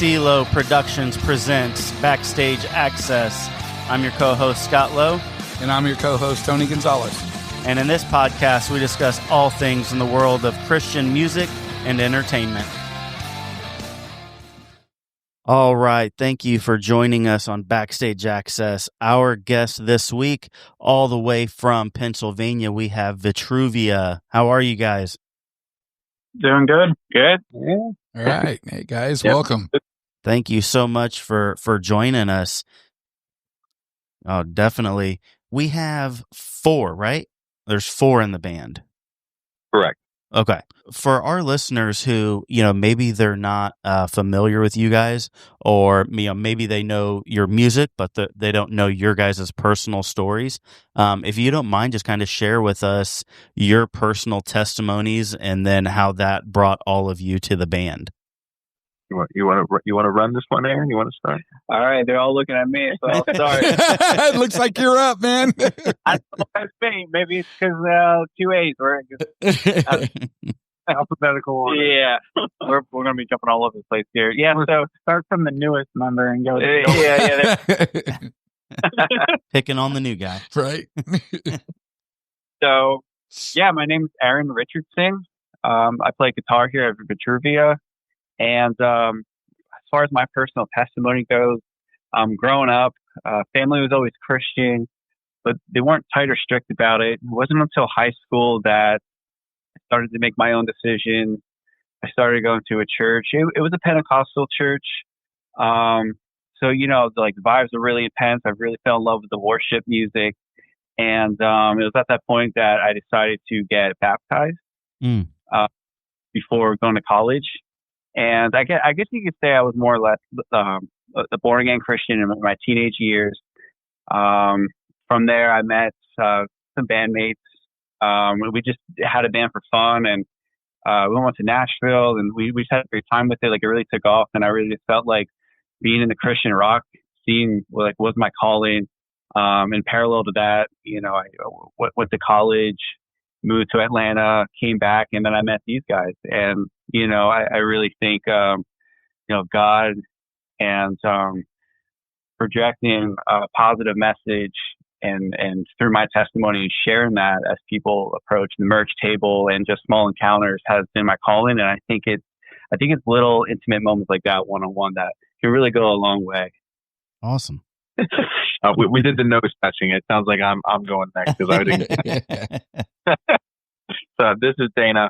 CeeLo Productions presents Backstage Access. I'm your co-host, Scott Lowe. And I'm your co-host, Tony Gonzalez. And in this podcast, we discuss all things in the world of Christian music and entertainment. All right. Thank you for joining us on Backstage Access. Our guest this week, all the way from Pennsylvania, we have Vitruvia. How are you guys? Doing good. Good. Yeah. All right. Hey, guys, welcome. Thank you so much for joining us. Oh, definitely. We have 4, right? There's 4 in the band. Correct. Okay. For our listeners who, maybe they're not familiar with you guys, or, maybe they know your music, but they don't know your guys' personal stories. If you don't mind, just kind of share with us your personal testimonies and then how that brought all of you to the band. You want to run this one, Aaron? You want to start? All right, they're all looking at me, so I'll start. It looks like you're up, man. I don't know if it's maybe it's because 2 A's. We're Alphabetical order. Yeah, we're gonna be jumping all over the place here. Yeah, so Start from the newest member and go. Picking on the new guy. Right. So, yeah, my name is Aaron Richardson. I play guitar here at Vitruvia. And as far as my personal testimony goes, growing up, family was always Christian, but they weren't tight or strict about it. It wasn't until high school that I started to make my own decisions. I started going to a church. It was a Pentecostal church. So, the vibes were really intense. I really fell in love with the worship music. And it was at that point that I decided to get baptized before going to college. And I guess you could say I was more or less a born-again Christian in my teenage years. From there, I met some bandmates. We just had a band for fun, and we went to Nashville, and we just had a great time with it. Like, it really took off, and I really just felt like being in the Christian rock scene was my calling. In parallel to that, I went to college, moved to Atlanta, came back, and then I met these guys. And, I really think, God and projecting a positive message and through my testimony, sharing that as people approach the merch table and just small encounters has been my calling. And I think it's little intimate moments like that one-on-one that can really go a long way. Awesome. We did the nose touching. It sounds like I'm going next because I didn't. So this is Dana.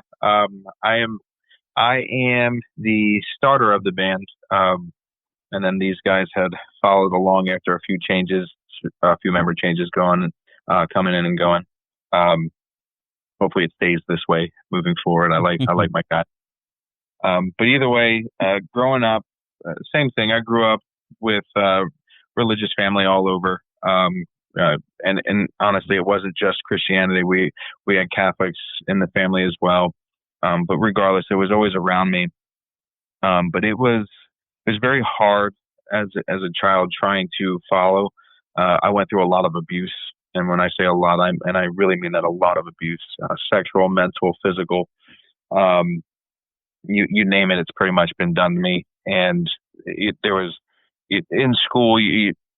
I am the starter of the band, and then these guys had followed along after a few member changes coming in and going. Hopefully it stays this way moving forward. I like my guy. But either way, growing up, same thing. I grew up with religious family all over. And honestly, it wasn't just Christianity. We had Catholics in the family as well. But regardless, it was always around me. But it was very hard as a child trying to follow. I went through a lot of abuse. And when I say a lot, I really mean that, a lot of abuse, sexual, mental, physical, you name it, it's pretty much been done to me. And in school,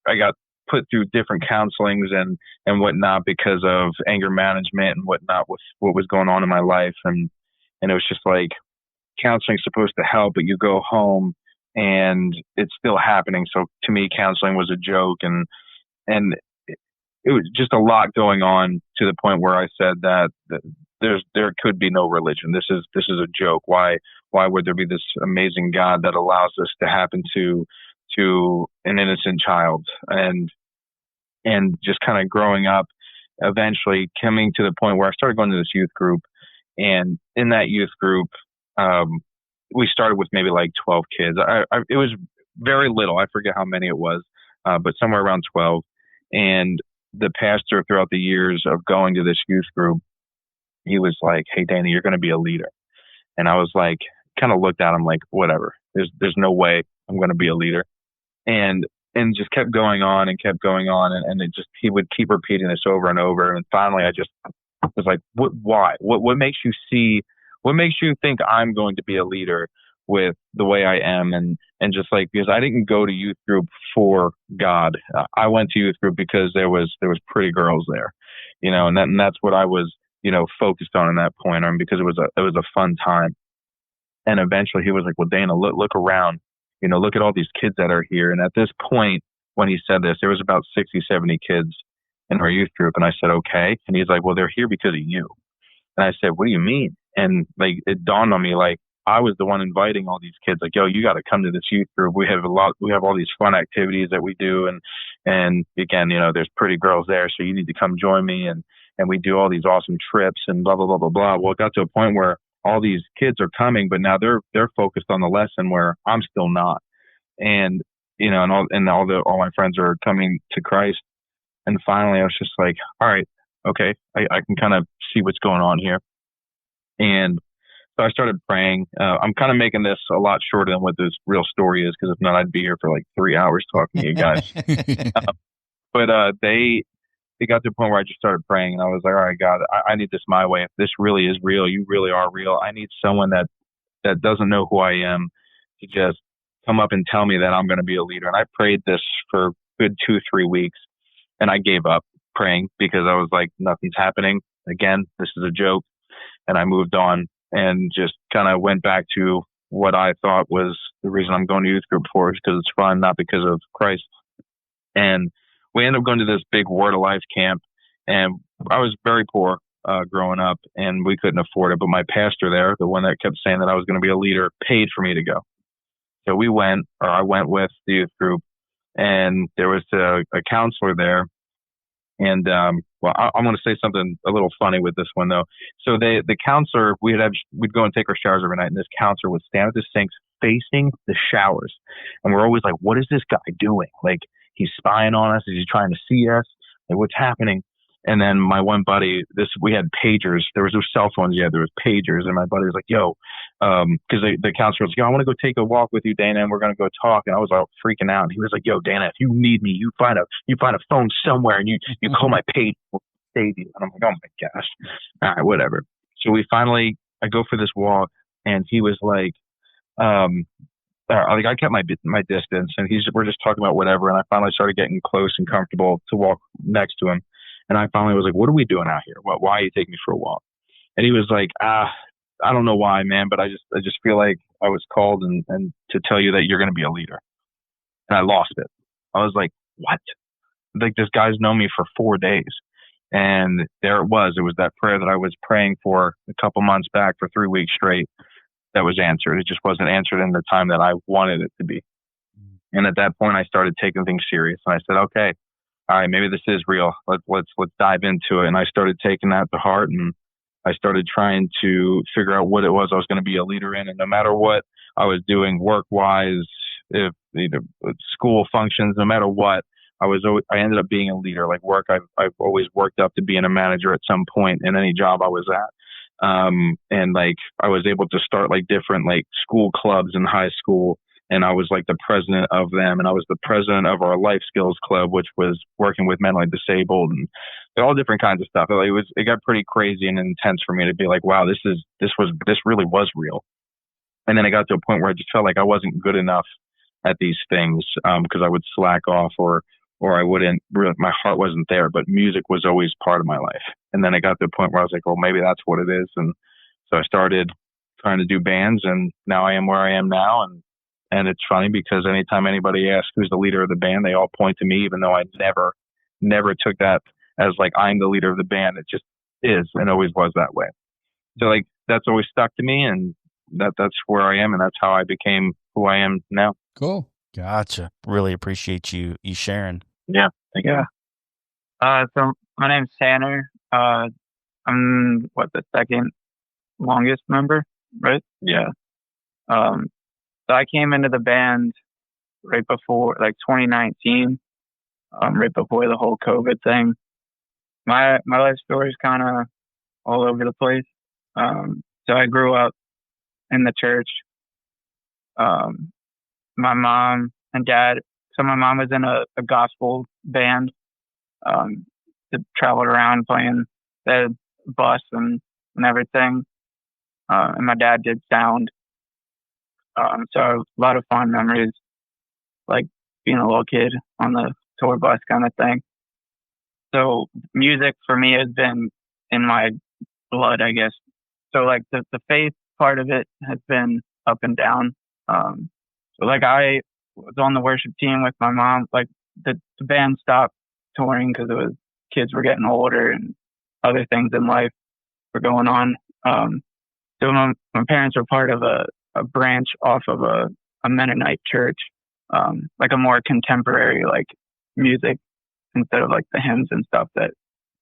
I got put through different counselings and whatnot because of anger management and whatnot with what was going on in my life. And it was just like, counseling's supposed to help, but you go home and it's still happening. So to me, counseling was a joke, and it was just a lot going on to the point where I said that there could be no religion. This is a joke. Why would there be this amazing God that allows this to happen to an innocent child? And just kind of growing up, eventually coming to the point where I started going to this youth group. And in that youth group, we started with maybe like 12 kids. It was very little. I forget how many it was, but somewhere around 12. And the pastor, throughout the years of going to this youth group, he was like, "Hey, Danny, you're going to be a leader." And I was like, kind of looked at him like, whatever. There's no way I'm going to be a leader. And just kept going on and kept going on. And he would keep repeating this over and over. And finally, I just was like, why? What makes you think I'm going to be a leader with the way I am, and just like, because I didn't go to youth group for God. I went to youth group because there was pretty girls there, and that's what I was, focused on in that point, because it was a fun time. And eventually he was like, well, Dana, look around, look at all these kids that are here. And at this point, when he said this, there was about 60, 70 kids in our youth group. And I said, okay. And he's like, well, they're here because of you. And I said, what do you mean? And like, it dawned on me, like, I was the one inviting all these kids, like, yo, you got to come to this youth group. We have all these fun activities that we do. And again, there's pretty girls there. So you need to come join me. And we do all these awesome trips and blah, blah, blah, blah, blah. Well, it got to a point where all these kids are coming, but now they're focused on the lesson where I'm still not. And, all my friends are coming to Christ. And finally I was just like, all right, okay, I can kind of see what's going on here. And so I started praying. I'm kind of making this a lot shorter than what this real story is, because if not, I'd be here for like 3 hours talking to you guys. But it got to the point where I just started praying, and I was like, all right, God, I need this my way. If this really is real, you really are real. I need someone that doesn't know who I am to just come up and tell me that I'm going to be a leader. And I prayed this for a good 2-3 weeks, and I gave up praying because I was like, nothing's happening. Again, this is a joke. And I moved on and just kind of went back to what I thought was the reason I'm going to youth group for, is because it's fun, not because of Christ. And we ended up going to this big Word of Life camp, and I was very poor growing up, and we couldn't afford it. But my pastor there, the one that kept saying that I was going to be a leader, paid for me to go. So I went with the youth group, and there was a counselor there. And I'm going to say something a little funny with this one, though. So the counselor, we'd go and take our showers every night, and this counselor would stand at the sinks facing the showers, and we're always like, what is this guy doing? Like, he's spying on us? Is he trying to see us? Like, what's happening? And then my one buddy, we had pagers. There was no cell phones yet. There was pagers. And my buddy was like, yo, because the counselor was like, yo, I want to go take a walk with you, Dana, and we're going to go talk. And I was all freaking out. And he was like, yo, Dana, if you need me, you find a phone somewhere, and you call my page, we'll save you. And I'm like, oh my gosh. All right, whatever. So I go for this walk, and he was like, I kept my distance, and we're just talking about whatever. And I finally started getting close and comfortable to walk next to him. And I finally was like, what are we doing out here? Why are you taking me for a walk? And he was like, I don't know why, man, but I just feel like I was called and to tell you that you're going to be a leader. And I lost it. I was like, what? Like, this guy's known me for 4 days. And there it was. It was that prayer that I was praying for a couple months back for 3 weeks straight that was answered. It just wasn't answered in the time that I wanted it to be. And at that point, I started taking things serious. And I said, okay, all right, maybe this is real. Let's dive into it. And I started taking that to heart, and I started trying to figure out what it was I was going to be a leader in. And no matter what I was doing work-wise, if school functions, no matter what, I ended up being a leader. Like work, I've always worked up to being a manager at some point in any job I was at. And like I was able to start like different like school clubs in high school. And I was like the president of them, and I was the president of our life skills club, which was working with mentally disabled and all different kinds of stuff. It got pretty crazy and intense for me to be like, wow, this really was real. And then I got to a point where I just felt like I wasn't good enough at these things, because I would slack off or I wouldn't really, my heart wasn't there, but music was always part of my life. And then I got to a point where I was like, well, maybe that's what it is. And so I started trying to do bands, and now I am where I am now. And it's funny because anytime anybody asks who's the leader of the band, they all point to me, even though I never took that as like I'm the leader of the band. It just is and always was that way. So like that's always stuck to me, and that's where I am, and that's how I became who I am now. Cool. Gotcha. Really appreciate you sharing. Yeah. Thank you. So my name's Tanner. I'm the second longest member, right? Yeah. So I came into the band right before, like 2019, right before the whole COVID thing. My life story is kind of all over the place. So I grew up in the church. My mom and dad. So my mom was in a gospel band. That traveled around playing the bus and everything. And my dad did sound. So a lot of fond memories, like being a little kid on the tour bus kind of thing. So music for me has been in my blood, I guess. So like the faith part of it has been up and down. So like I was on the worship team with my mom. Like the band stopped touring because it was kids were getting older and other things in life were going on. So my parents were part of a branch off of a Mennonite church, like a more contemporary like music instead of like the hymns and stuff that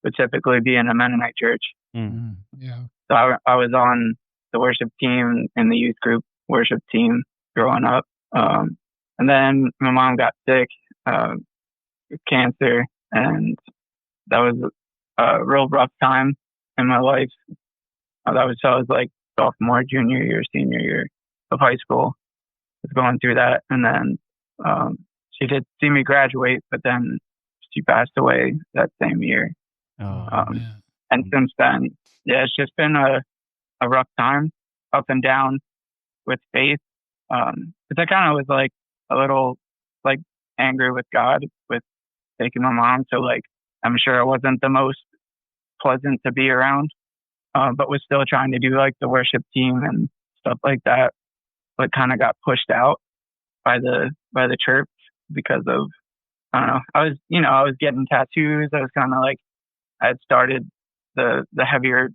would typically be in a Mennonite church. Mm. Yeah. So I was on the worship team and the youth group worship team growing up. And then my mom got sick, with cancer, and that was a real rough time in my life. So I was like sophomore, junior year, senior year of high school. I was going through that, and then she did see me graduate, but then she passed away that same year. Oh, And since then, yeah, it's just been a rough time, up and down with faith. But I kind of was like a little like angry with God with taking my mom. So like, I'm sure it wasn't the most pleasant to be around, but was still trying to do like the worship team and stuff like that. But kind of got pushed out by the church because of, I don't know. I was getting tattoos. I was kind of like, I had started the heavier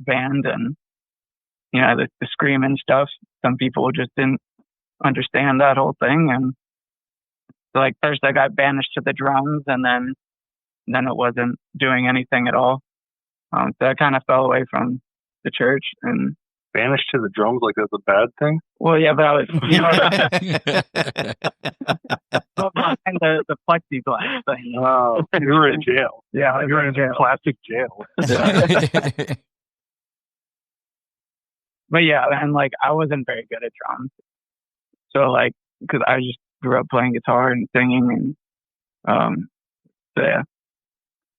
band and, the screaming stuff. Some people just didn't understand that whole thing. And so like first I got banished to the drums and then it wasn't doing anything at all. So I kind of fell away from the church and Banished to the drums, like that's a bad thing? well, yeah, but I was, behind the plexiglass thing. Oh, you were in jail. Yeah, You were in a plastic jail. But yeah, and like I wasn't very good at drums. So like, because I just grew up playing guitar and singing, and so yeah,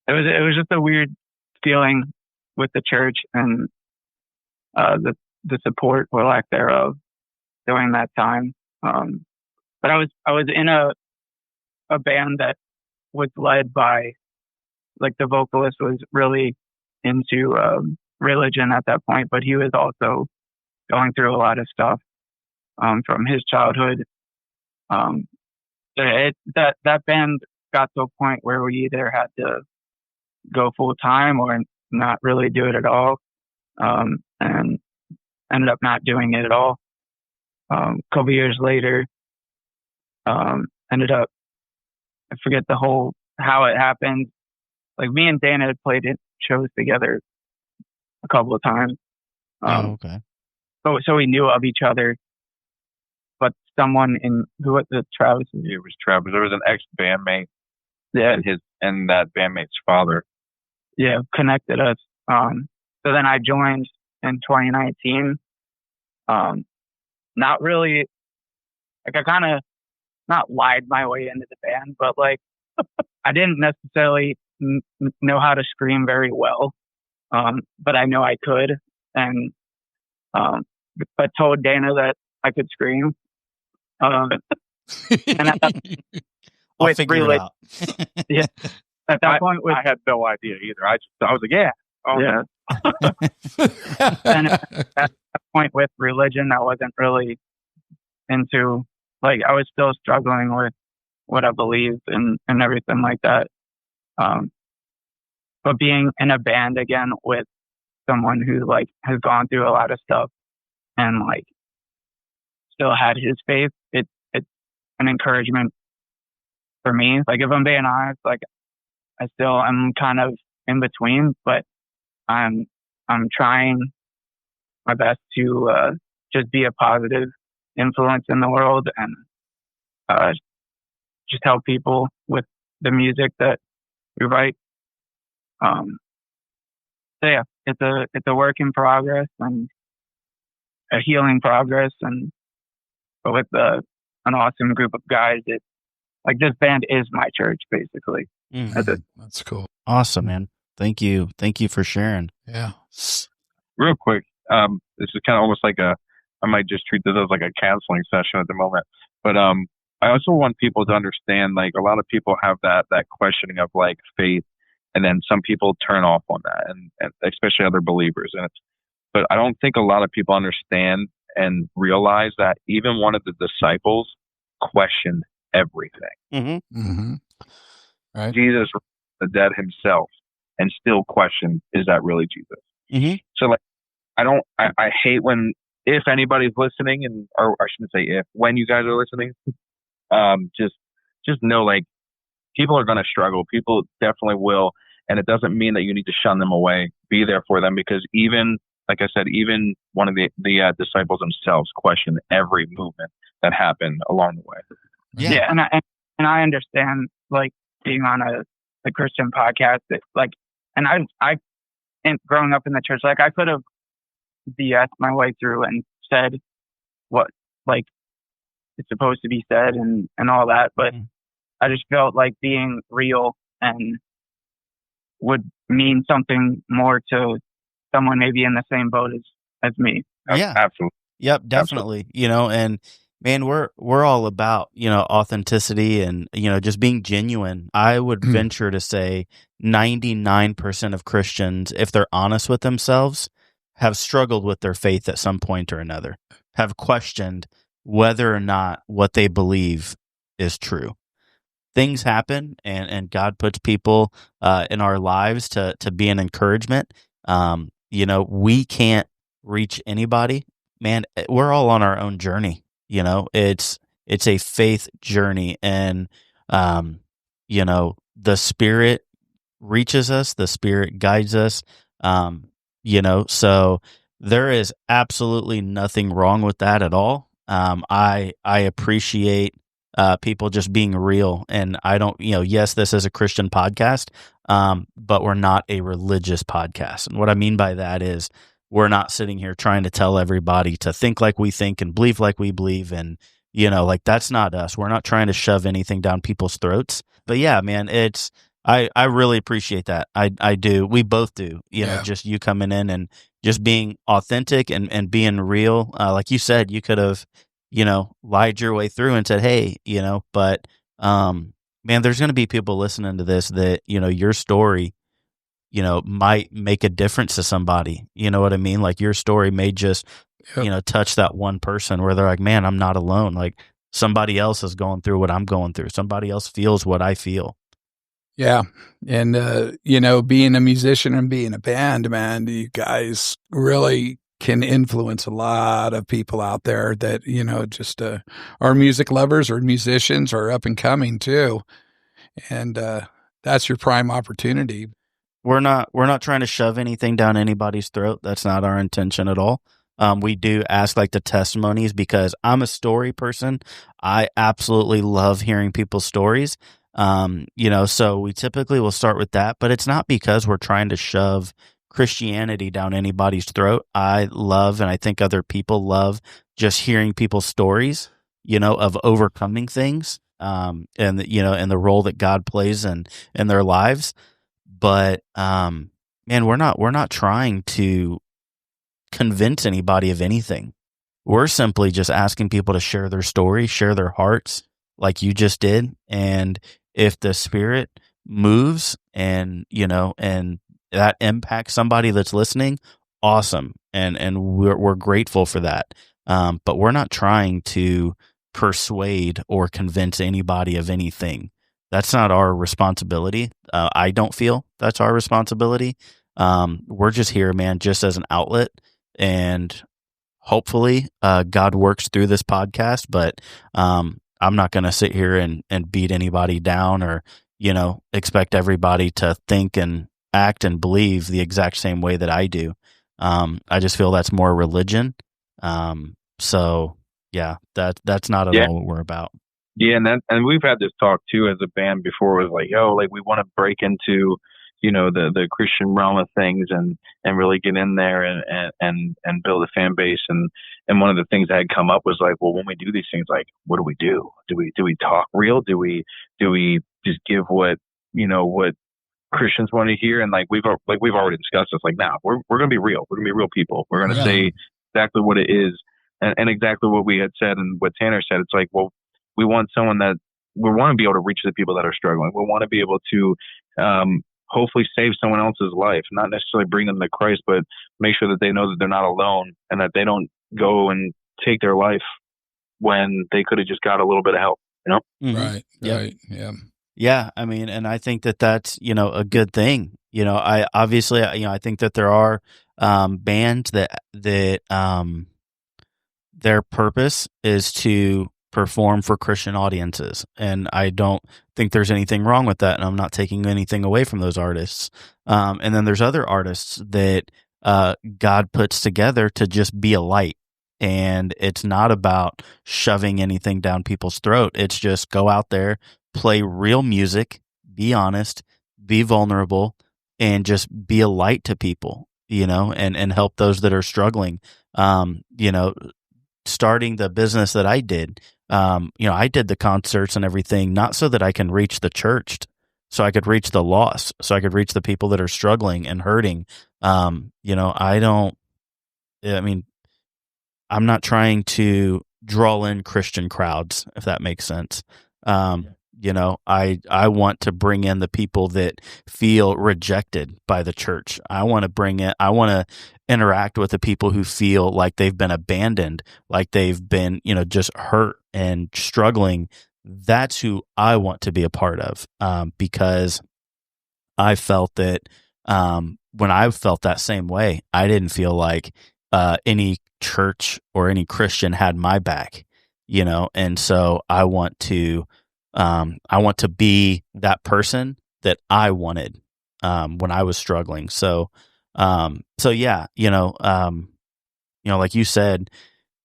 it was just a weird feeling with the church and the support or lack thereof during that time. But I was in a band that was led by, like, the vocalist was really into religion at that point, but he was also going through a lot of stuff from his childhood. That band got to a point where we either had to go full time or not really do it at all, and ended up not doing it at all. A couple years later, ended up, I forget how it happened. Like me and Dana had played shows together a couple of times. okay. So we knew of each other, but someone who was the Travis? It was Travis. There was an ex-bandmate, Yeah, and that bandmate's father. yeah, connected us. So then I joined in 2019. Not really, like I kind of not lied my way into the band, but like I didn't necessarily know how to scream very well, but I know I could, and but told Dana that I could scream. And I'll with figure it out. Yeah. At that point, I had no idea either. I was like, yeah. Oh, yeah. And at that point with religion, I wasn't really into, like, I was still struggling with what I believed and everything like that. But being in a band again with someone who like has gone through a lot of stuff and like still had his faith, it's an encouragement for me. Like if I'm being honest, like I'm kind of in between, but I'm trying my best to just be a positive influence in the world and just help people with the music that we write. So yeah, it's a work in progress and a healing progress, but with an awesome group of guys, like this band is my church basically. Mhm. That's cool. Awesome, man. Thank you for sharing. Yeah. real quick, this is kind of almost like a I might just treat this as like a counseling session at the moment. But I also want people to understand, like, a lot of people have that questioning of like faith, and then some people turn off on that, and especially other believers. But I don't think a lot of people understand and realize that even one of the disciples questioned everything. Mm-hmm. Mm-hmm. Right. Jesus, the dead himself, and still questioned, is that really Jesus? Mm-hmm. So like, I hate when, if anybody's listening, and, or I shouldn't say if, when you guys are listening, just know, like, people are going to struggle. People definitely will. And it doesn't mean that you need to shun them away. Be there for them, because even, like I said, even one of the disciples themselves questioned every movement that happened along the way. Yeah, and I understand, like, being on a Christian podcast, like, and I and growing up in the church, like, I could have BS my way through and said what, like, it's supposed to be said and all that, but I just felt like being real and would mean something more to someone maybe in the same boat as me. Yeah, Absolutely. Yep, definitely. Absolutely. You know, and man, we're all about, you know, authenticity and, you know, just being genuine. I would venture to say 99% of Christians, if they're honest with themselves, have struggled with their faith at some point or another, have questioned whether or not what they believe is true. Things happen, and God puts people in our lives to be an encouragement. You know, we can't reach anybody. Man, we're all on our own journey. You know, it's a faith journey, and you know, the Spirit reaches us, the Spirit guides us. You know, so there is absolutely nothing wrong with that at all. I appreciate people just being real, and I don't, you know, yes, this is a Christian podcast, but we're not a religious podcast. And what I mean by that is, we're not sitting here trying to tell everybody to think like we think and believe like we believe. And, you know, like, that's not us. We're not trying to shove anything down people's throats. But yeah, man, I really appreciate that. I do. We both do. You know, just you coming in and just being authentic and being real. Like you said, you could have, you know, lied your way through and said, hey, you know, but man, there's going to be people listening to this that, you know, your story, you know, might make a difference to somebody. You know what I mean? Like, your story may just, you know, touch that one person where they're like, man, I'm not alone. Like, somebody else is going through what I'm going through. Somebody else feels what I feel. Yeah. And, you know, being a musician and being a band, man, you guys really can influence a lot of people out there that, you know, just are music lovers or musicians or up and coming too. And that's your prime opportunity. We're not trying to shove anything down anybody's throat. That's not our intention at all. We do ask, like, the testimonies, because I'm a story person. I absolutely love hearing people's stories. You know, so we typically will start with that, but it's not because we're trying to shove Christianity down anybody's throat. I love, and I think other people love, just hearing people's stories, you know, of overcoming things, and, you know, and the role that God plays in their lives. But, man, we're not trying to convince anybody of anything. We're simply just asking people to share their story, share their hearts, like you just did. And if the Spirit moves and, you know, and that impacts somebody that's listening, awesome. And we're grateful for that. But we're not trying to persuade or convince anybody of anything. That's not our responsibility. I don't feel that's our responsibility. We're just here, man, just as an outlet, and hopefully God works through this podcast. But I'm not going to sit here and beat anybody down, or, you know, expect everybody to think and act and believe the exact same way that I do. I just feel that's more religion. So yeah, that's not at all what we're about. Yeah, and we've had this talk too as a band before. It was like, yo, like, we want to break into, you know, the Christian realm of things and really get in there and build a fan base. And one of the things that had come up was like, well, when we do these things, like, what do we do? Do we talk real? Do we just give what, you know, what Christians want to hear? And like we've already discussed this. Like, now we're gonna be real. We're gonna be real people. We're gonna say exactly what it is. and exactly what we had said and what Tanner said. It's like, well, we want someone that we want to be able to reach the people that are struggling. We want to be able to hopefully save someone else's life, not necessarily bring them to Christ, but make sure that they know that they're not alone and that they don't go and take their life when they could have just got a little bit of help, you know? Mm-hmm. Right. Yeah. Yeah. I mean, and I think that that's, a good thing. I obviously, I think that there are bands that their purpose is to perform for Christian audiences. And I don't think there's anything wrong with that. And I'm not taking anything away from those artists. And then there's other artists that God puts together to just be a light. And it's not about shoving anything down people's throat. It's just go out there, play real music, be honest, be vulnerable, and just be a light to people, and help those that are struggling. Starting the business that I did, I did the concerts and everything, not so that I can reach the churched, so I could reach the lost, so I could reach the people that are struggling and hurting. I'm not trying to draw in Christian crowds, if that makes sense. I want to bring in the people that feel rejected by the church. I want to interact with the people who feel like they've been abandoned, like they've been, just hurt and struggling. That's who I want to be a part of, because I felt that when I felt that same way, I didn't feel like any church or any Christian had my back, and so I want to be that person that I wanted when I was struggling. So yeah, like you said,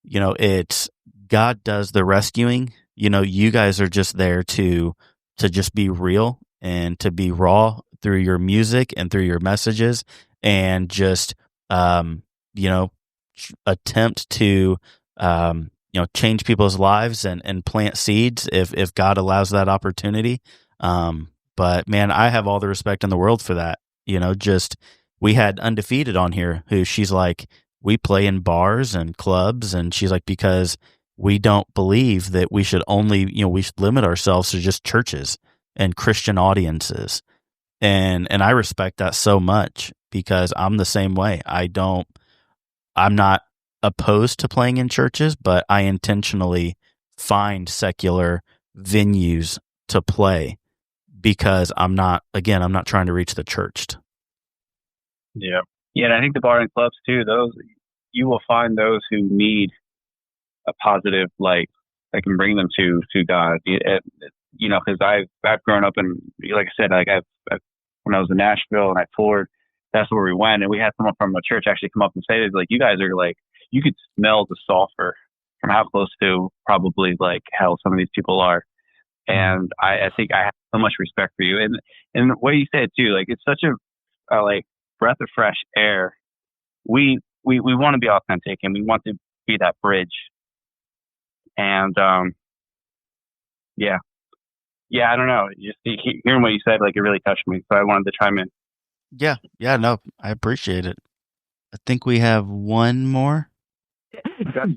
it's God does the rescuing. You guys are just there to just be real and to be raw through your music and through your messages, and just attempt to change people's lives and plant seeds if God allows that opportunity. But man, I have all the respect in the world for that. We had Undefeated on here, who she's like, we play in bars and clubs, and she's like, because we don't believe that we should only, we should limit ourselves to just churches and Christian audiences. And I respect that so much, because I'm the same way. I'm not opposed to playing in churches, but I intentionally find secular venues to play, because I'm not trying to reach the churched. Yeah. Yeah. And I think the bar and clubs too, you will find those who need a positive light that can bring them to God. Because I've grown up in, like I said, when I was in Nashville and I toured, that's where we went, and we had someone from a church actually come up and say, like, you guys are like, you could smell the sulfur from how close to probably like hell some of these people are. And I think I have so much respect for you. And what you said too, like, it's such a like breath of fresh air. We want to be authentic, and we want to be that bridge. And I don't know, just hearing what you said, like, it really touched me. So I wanted to chime in. Yeah, no, I appreciate it. I think we have one more.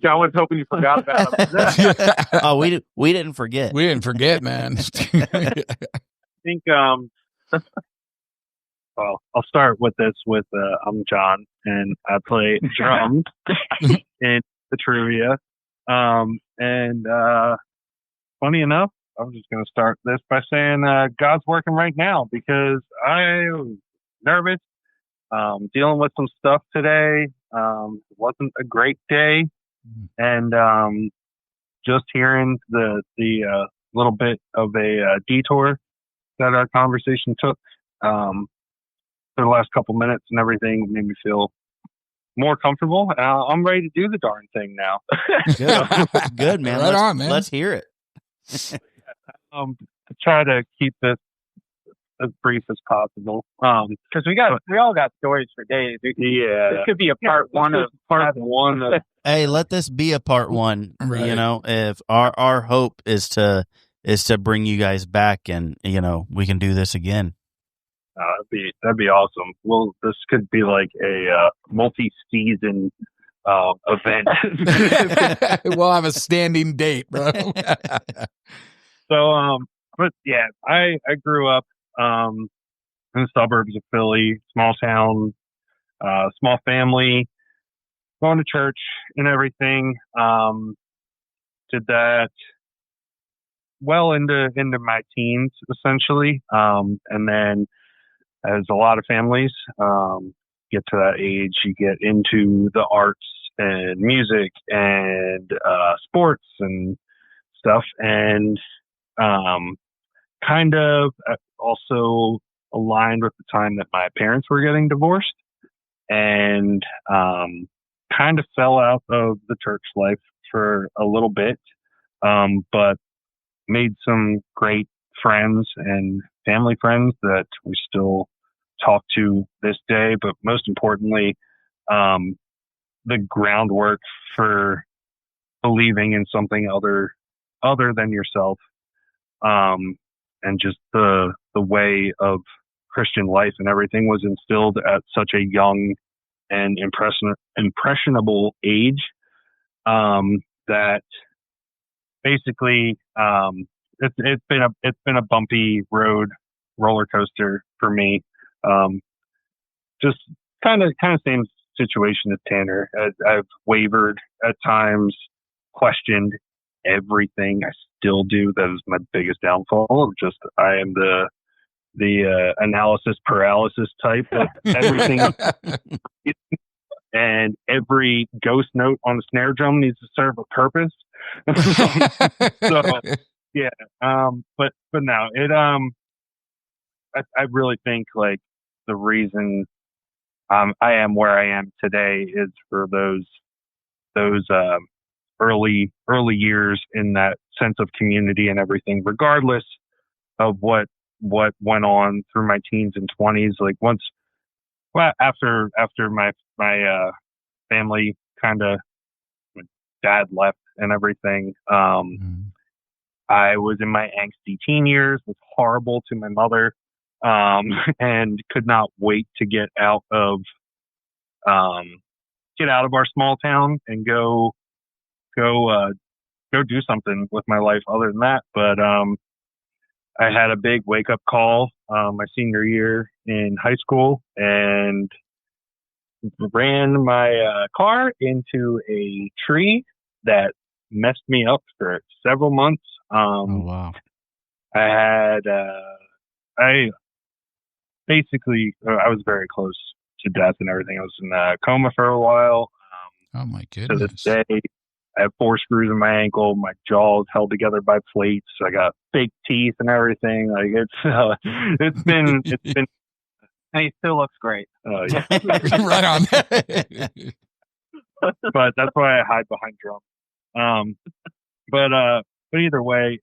John was hoping you forgot about him. Oh, we didn't forget. We didn't forget, man. I think, well, I'll start with this I'm John, and I play drums in the Trivia. And funny enough, I was just going to start this by saying God's working right now, because I'm nervous, dealing with some stuff today. It wasn't a great day, and just hearing the little bit of a detour that our conversation took for the last couple minutes and everything made me feel more comfortable. I'm ready to do the darn thing now. Good, man. Right on, man. Let's hear it. To try to keep this as brief as possible, because we all got stories for days. This could be a part one of Hey, let this be a part one. Right. If our hope is to bring you guys back, and we can do this again. That'd be awesome. Well, this could be like a multi-season event. We'll have a standing date, bro. So, but yeah, I grew up in the suburbs of Philly, small town, small family, going to church and everything. Did that well into my teens, essentially. And then, as a lot of families get to that age, you get into the arts and music and sports and stuff, and kind of also aligned with the time that my parents were getting divorced, and kind of fell out of the church life for a little bit, but made some great friends and family friends that we still talk to this day. But most importantly, the groundwork for believing in something other than yourself, and just the way of Christian life and everything was instilled at such a young and impressionable age, that basically it's been a bumpy roller coaster for me. Just kind of same situation as Tanner. I've wavered at times, questioned everything. I still do. That is my biggest downfall. Just I am the analysis paralysis type. That everything and every ghost note on the snare drum needs to serve a purpose. So yeah. But no, it I really think like the reason I am where I am today is for those early years in that sense of community and everything, regardless of what went on through my teens and 20s. Like after my family kind of, dad left and everything, I was in my angsty teen years, was horrible to my mother, and could not wait to get out of our small town and go do something with my life other than that. But I had a big wake up call my senior year in high school, and ran my car into a tree that messed me up for several months. Oh, wow. I was very close to death and everything. I was in a coma for a while. Oh my To goodness. this day, I have 4 screws in my ankle. My jaw is held together by plates. I got fake teeth and everything. Like it's been. And he still looks great. Yeah. Right on. But that's why I hide behind drums. But either way,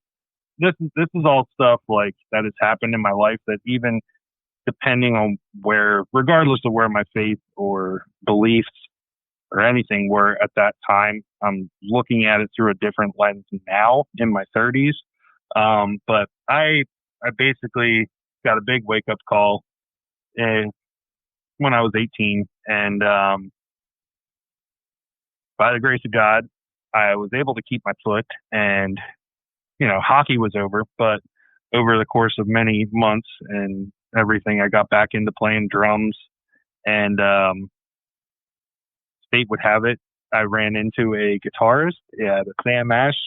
this is all stuff like that has happened in my life that even depending on regardless of where my faith or beliefs or anything were at that time, I'm looking at it through a different lens now in my 30s. But I basically got a big wake up call when I was 18, and by the grace of God, I was able to keep my foot, and hockey was over. But over the course of many months and everything, I got back into playing drums, and fate would have it, I ran into a guitarist at Sam Ash,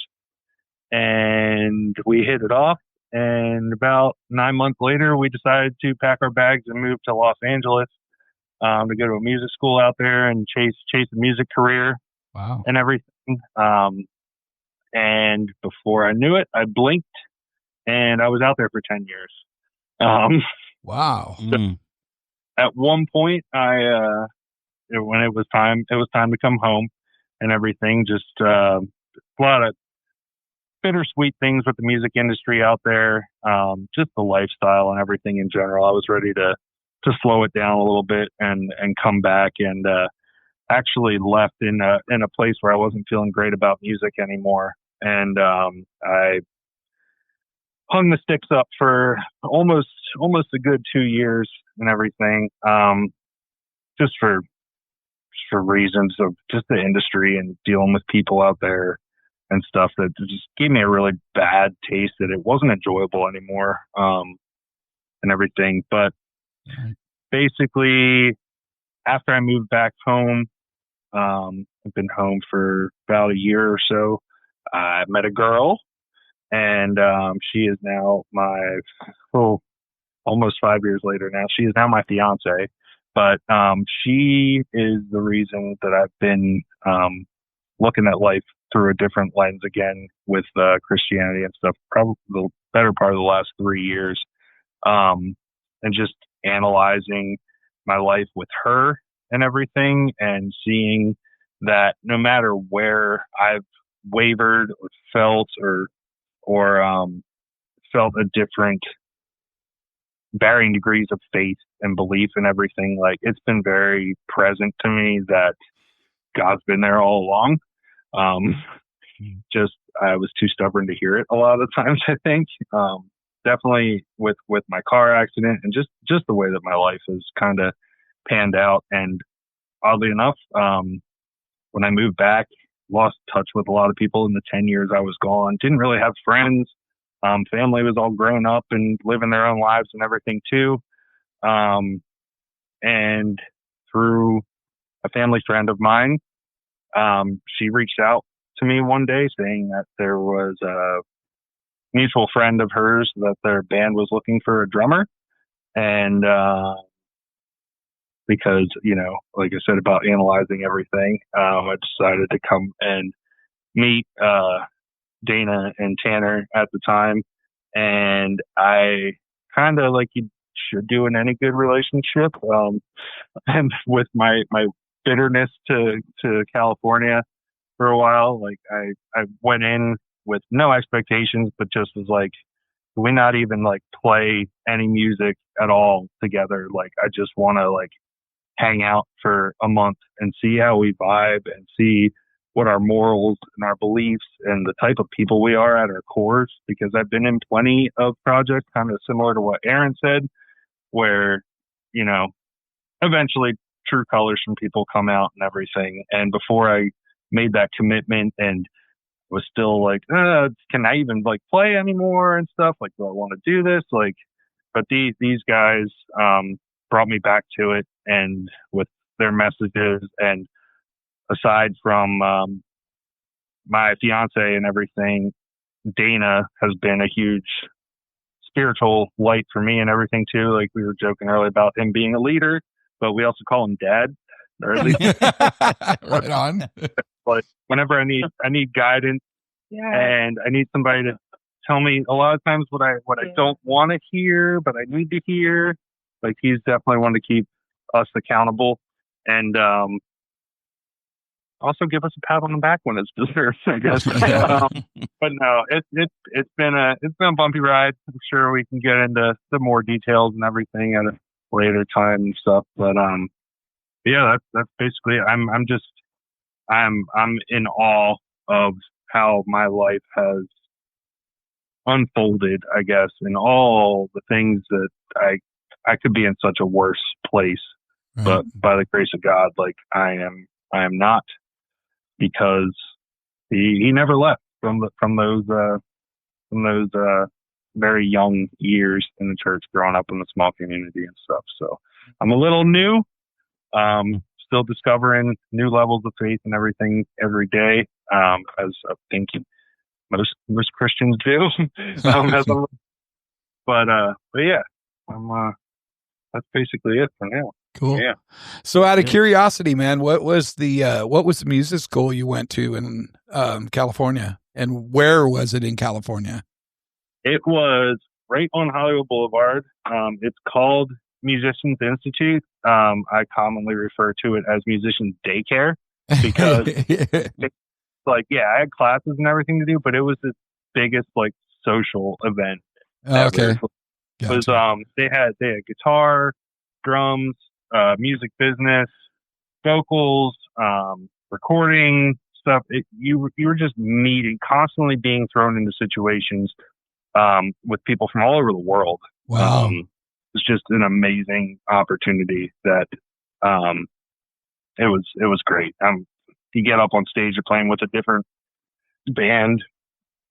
and we hit it off. And about 9 months later, we decided to pack our bags and move to Los Angeles to go to a music school out there and chase a music career. Wow. And everything. And before I knew it, I blinked, and I was out there for 10 years. Wow. So at one point, when it was time to come home and everything, just a lot of bittersweet things with the music industry out there, just the lifestyle and everything in general. I was ready to slow it down a little bit and come back, and actually left in a place where I wasn't feeling great about music anymore. And I hung the sticks up for almost a good 2 years and everything, just for for reasons of just the industry and dealing with people out there and stuff that just gave me a really bad taste that it wasn't enjoyable anymore, and everything. But basically, after I moved back home, I've been home for about a year or so. I met a girl, and she is now almost 5 years later now. She is now my fiance, but she is the reason that I've been looking at life through a different lens again with Christianity and stuff, probably the better part of the last 3 years, and just analyzing my life with her and everything, and seeing that no matter where I've wavered or felt or felt a different varying degrees of faith and belief and everything, like it's been very present to me that God's been there all along. Just I was too stubborn to hear it a lot of the times, I think. Definitely with my car accident and just the way that my life has kind of panned out. And oddly enough, when I moved back, lost touch with a lot of people in the 10 years I was gone. Didn't really have friends. Family was all grown up and living their own lives and everything too. And through a family friend of mine, she reached out to me one day saying that there was a mutual friend of hers that their band was looking for a drummer. And because, like I said about analyzing everything, I decided to come and meet Dana and Tanner at the time. And I kind of, like you should do in any good relationship, and with my bitterness to California for a while, like I went in with no expectations, but just was like, can we not even like play any music at all together? Like, I just want to like hang out for a month and see how we vibe and see what our morals and our beliefs and the type of people we are at our cores. Because I've been in plenty of projects kind of similar to what Aaron said, where, eventually true colors from people come out and everything. And before I made that commitment and was still like, can I even like play anymore and stuff? Like, do I want to do this? Like, but these guys brought me back to it, and with their messages, and aside from my fiance and everything, Dana has been a huge spiritual light for me and everything too. Like, we were joking earlier about him being a leader, but we also call him Dad, or at least right on. Like, whenever I need guidance, and I need somebody to tell me a lot of times what I don't want to hear, but I need to hear. Like, he's definitely one to keep us accountable, and also give us a pat on the back when it's deserved, I guess. But no, it's been a bumpy ride. I'm sure we can get into the more details and everything at a later time and stuff. But yeah, that's basically it. I'm in awe of how my life has unfolded, I guess, and all the things that I could be in such a worse place, right. But by the grace of God, like I am not, because he never left from those very young years in the church, growing up in the small community and stuff. So I'm a little new, still discovering new levels of faith and everything every day, as I think most Christians do. But yeah, that's basically it for now. Cool. Yeah. So, out of curiosity, man, what was the music school you went to in California, and where was it in California? It was right on Hollywood Boulevard. It's called Musicians Institute. I commonly refer to it as Musicians Daycare, because it's like, I had classes and everything to do, but it was the biggest like social event ever. It was they had guitar, drums, music business, vocals, recording stuff. You were just constantly being thrown into situations with people from all over the world. Wow. It's just an amazing opportunity that it was great. You get up on stage, you're playing with a different band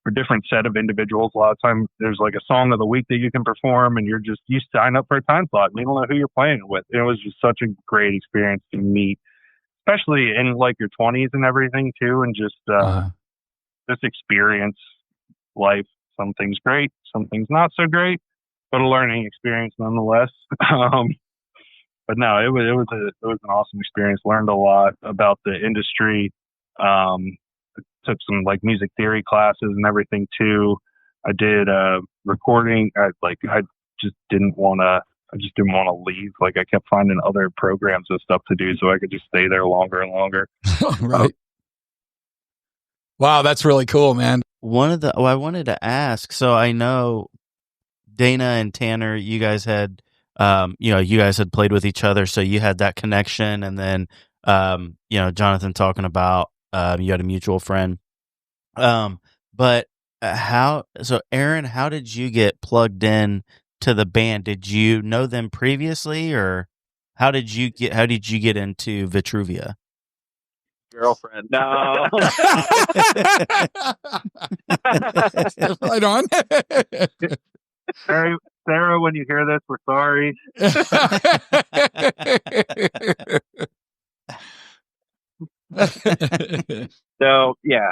or different set of individuals. A lot of times there's like a song of the week that you can perform, and you sign up for a time slot and you don't know who you're playing with. It was just such a great experience to meet, especially in like your 20s and everything too, and just experience life. Some things great, some things not so great, but a learning experience nonetheless. But no, it was an awesome experience. Learned a lot about the industry. Took some like music theory classes and everything too. I did recording. I just didn't want to leave. Like I kept finding other programs and stuff to do so I could just stay there longer and longer. Right. Wow, that's really cool, man. I wanted to ask, so I know Dana and Tanner, you guys had played with each other, so you had that connection, and then Jonathan talking about you had a mutual friend. But Aaron, how did you get plugged in to the band? Did you know them previously, or how did you get into Vitruvia? Girlfriend. No. Right on. Sarah, when you hear this, we're sorry. So yeah.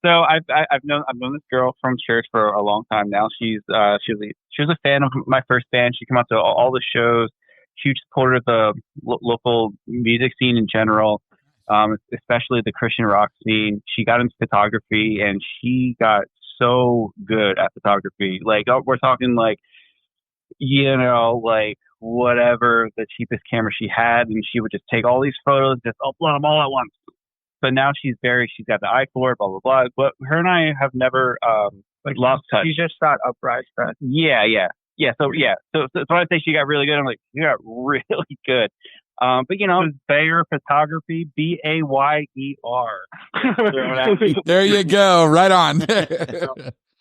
So I've known this girl from church for a long time now. She was a fan of my first band. She came out to all the shows. Huge supporter of the local music scene in general, especially the Christian rock scene. She got into photography, and she got so good at photography. Like we're talking like, like whatever the cheapest camera she had, and she would just take all these photos, just upload them all at once. But now she's got the eye for it, blah, blah, blah. But her and I have never lost touch. She just shot Uprise Fest. Yeah. So when I say she got really good, I'm like, she got really good. But Bayer Photography, Bayer. There you go. Right on.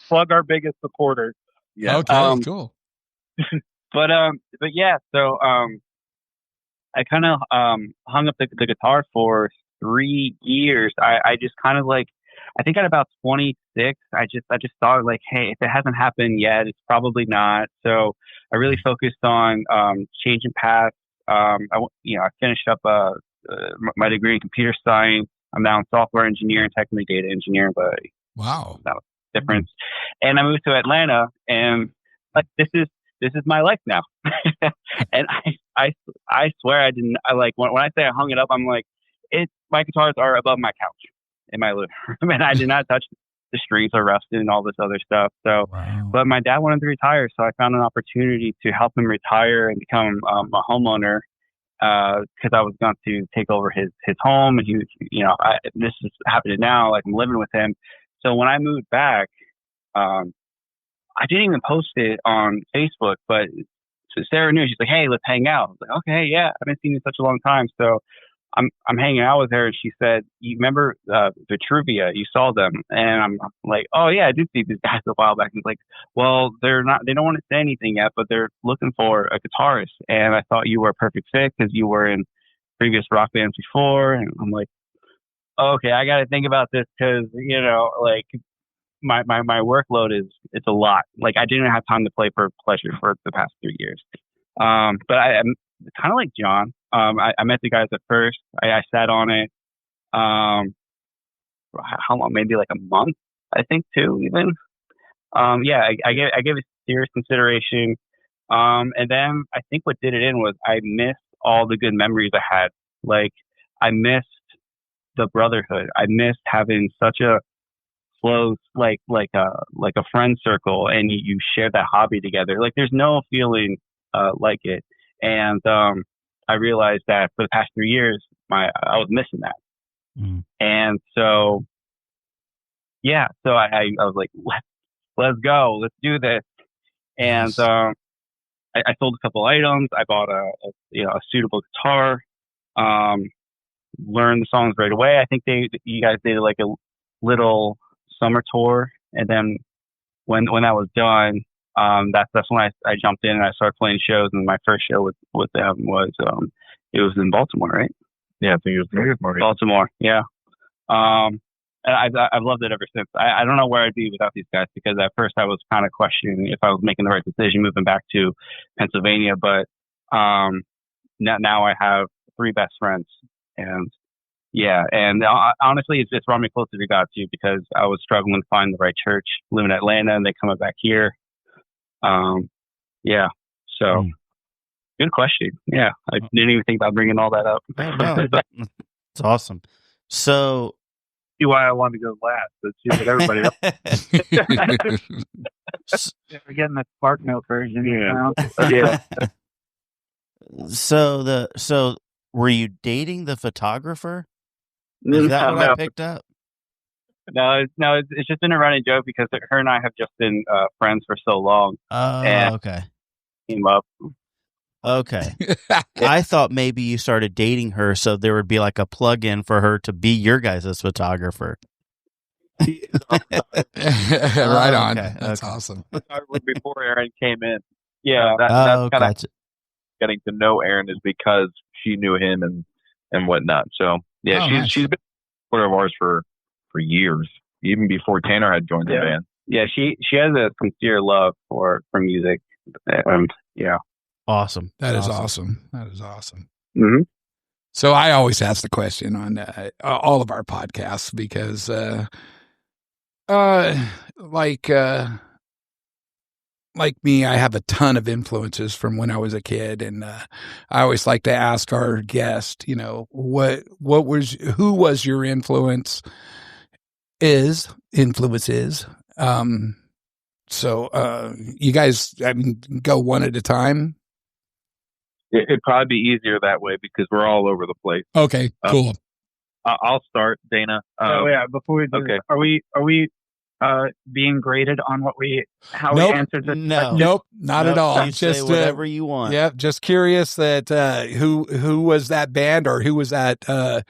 Plug our biggest supporter. Yeah. Okay. Cool. But yeah. So I kind of hung up the guitar for 3 years. I just kind of like, I think at about 26, I just thought like, hey, if it hasn't happened yet, it's probably not. So I really focused on changing paths. I finished up my degree in computer science. I'm now in software engineering, technically data engineering, but wow, that was the difference. And I moved to Atlanta, and like this is my life now. And I swear I didn't. I like when I say I hung it up, I'm like, my guitars are above my couch in my living room, and I did not touch the strings are rusted and all this other stuff. So, But my dad wanted to retire, so I found an opportunity to help him retire and become a homeowner, because I was going to take over his home, and this is happening now. Like I'm living with him. So when I moved back, I didn't even post it on Facebook, but so Sarah knew. She's like, "Hey, let's hang out." I was like, "Okay, yeah, I've been seeing you such a long time." So I'm hanging out with her, and she said, "You remember Vitruvia? You saw them?" And I'm like, "Oh yeah, I did see these guys a while back." And he's like, "Well, they don't want to say anything yet, but they're looking for a guitarist, and I thought you were a perfect fit because you were in previous rock bands before." And I'm like, "Okay, I got to think about this because like my workload it's a lot. Like I didn't have time to play for pleasure for the past 3 years." But I'm kind of like John. I met the guys at first. I sat on it. How long? Maybe like a month, I think, too, even. Yeah, I gave it serious consideration. And then I think what did it in was I missed all the good memories I had. Like I missed the brotherhood. I missed having such a close, like a friend circle, and you share that hobby together. Like there's no feeling like it. And I realized that for the past 3 years, I was missing that. And so, yeah, so I was like, let's go, let's do this. And I sold a couple items. I bought a suitable guitar. Learned the songs right away. I think you guys did like a little summer tour, and then when that was done, that's when I jumped in and I started playing shows. And my first show with them was it was in Baltimore, right? Yeah, I think it was Baltimore. Yeah. And I've loved it ever since. I don't know where I'd be without these guys, because at first I was kind of questioning if I was making the right decision moving back to Pennsylvania, but now I have 3 best friends, and yeah, and honestly, it's brought me closer to God too, because I was struggling to find the right church, living in Atlanta, and they coming back here. Yeah, so good question. Yeah, I didn't even think about bringing all that up. No, it's awesome. So, See why I wanted to go last. Let's see what everybody else. We're getting the Spark Note version. Yeah. So were you dating the photographer? Is that what I picked up? No, it's just been a running joke, because her and I have just been friends for so long. Oh, okay. Team up. Okay. I thought maybe you started dating her, so there would be like a plug-in for her to be your guys' photographer. Right on. Okay, That's okay. awesome. Before Aaron came in. Yeah. That's kind of gotcha. getting to know Aaron is because she knew him and whatnot. So yeah, she's been one of ours for years, even before Tanner had joined the band. Yeah, she has a sincere love for music. Yeah. Awesome. That is awesome. That is awesome. Mm-hmm. So I always ask the question on all of our podcasts, because like me, I have a ton of influences from when I was a kid, and I always like to ask our guest, who was your influence? So you guys, go one at a time. It'd probably be easier that way because we're all over the place. Okay, cool. I'll start, Dana. Before we do this, are we being graded on how we answered this? Nope, not at all. You just say whatever you want. Yeah, just curious that who was that band, or who was that